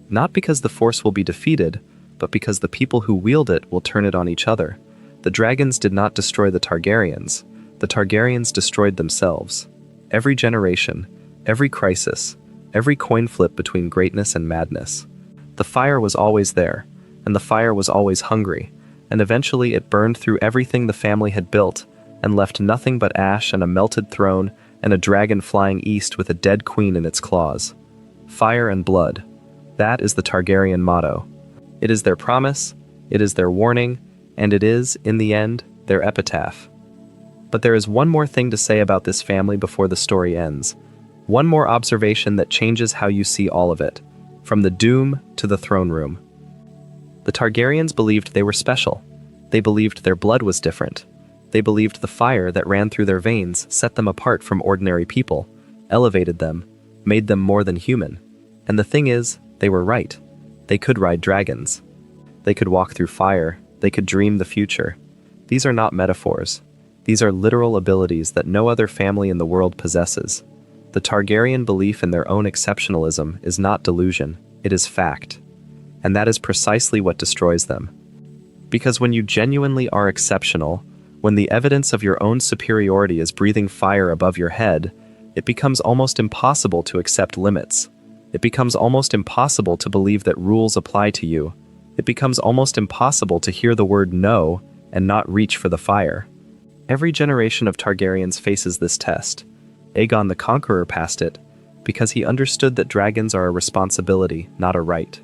Not because the force will be defeated, but because the people who wield it will turn it on each other. The dragons did not destroy the Targaryens. The Targaryens destroyed themselves. Every generation, every crisis, every coin flip between greatness and madness. The fire was always there, and the fire was always hungry, and eventually it burned through everything the family had built, and left nothing but ash and a melted throne and a dragon flying east with a dead queen in its claws. Fire and blood. That is the Targaryen motto. It is their promise, it is their warning, and it is, in the end, their epitaph. But there is one more thing to say about this family before the story ends. One more observation that changes how you see all of it, from the doom to the throne room. The Targaryens believed they were special. They believed their blood was different. They believed the fire that ran through their veins set them apart from ordinary people, elevated them, made them more than human. And the thing is, they were right. They could ride dragons. They could walk through fire. They could dream the future. These are not metaphors. These are literal abilities that no other family in the world possesses. The Targaryen belief in their own exceptionalism is not delusion, it is fact. And that is precisely what destroys them. Because when you genuinely are exceptional, when the evidence of your own superiority is breathing fire above your head, it becomes almost impossible to accept limits. It becomes almost impossible to believe that rules apply to you. It becomes almost impossible to hear the word no and not reach for the fire. Every generation of Targaryens faces this test. Aegon the Conqueror passed it because he understood that dragons are a responsibility, not a right.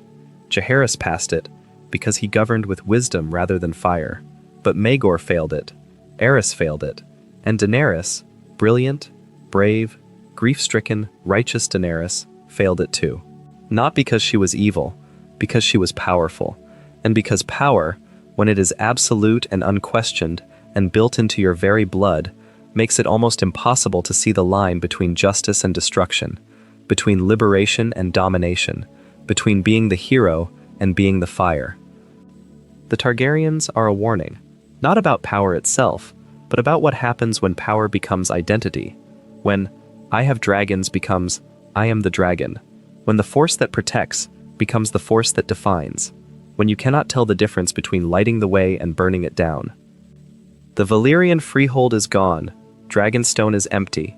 Jaehaerys passed it because he governed with wisdom rather than fire. But Maegor failed it. Aerys failed it. And Daenerys, brilliant, brave, grief-stricken, righteous Daenerys, failed it too. Not because she was evil, because she was powerful. And because power, when it is absolute and unquestioned, and built into your very blood, makes it almost impossible to see the line between justice and destruction, between liberation and domination, between being the hero and being the fire. The Targaryens are a warning, not about power itself, but about what happens when power becomes identity, when I have dragons becomes I am the dragon, when the force that protects becomes the force that defines, when you cannot tell the difference between lighting the way and burning it down. The Valyrian Freehold is gone, Dragonstone is empty.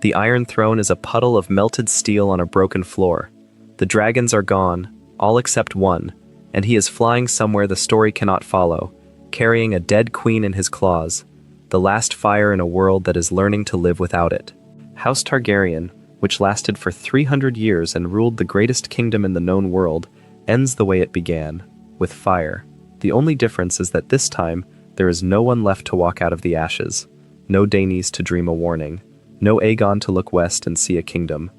The Iron Throne is a puddle of melted steel on a broken floor. The dragons are gone, all except one, and he is flying somewhere the story cannot follow, carrying a dead queen in his claws, the last fire in a world that is learning to live without it. House Targaryen, which lasted for 300 years and ruled the greatest kingdom in the known world, ends the way it began, with fire. The only difference is that this time, there is no one left to walk out of the ashes, no Daenys to dream a warning, no Aegon to look west and see a kingdom,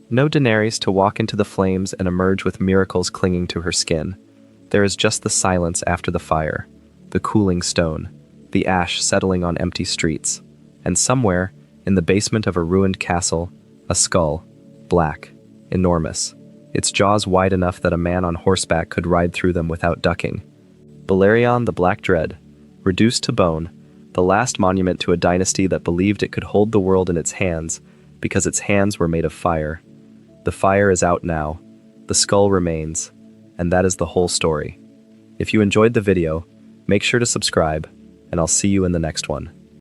no Daenerys to walk into the flames and emerge with miracles clinging to her skin. There is just the silence after the fire, the cooling stone, the ash settling on empty streets, and somewhere, in the basement of a ruined castle, a skull, black, enormous, its jaws wide enough that a man on horseback could ride through them without ducking. Balerion the Black Dread, reduced to bone, the last monument to a dynasty that believed it could hold the world in its hands because its hands were made of fire. The fire is out now, the skull remains, and that is the whole story. If you enjoyed the video, make sure to subscribe, and I'll see you in the next one.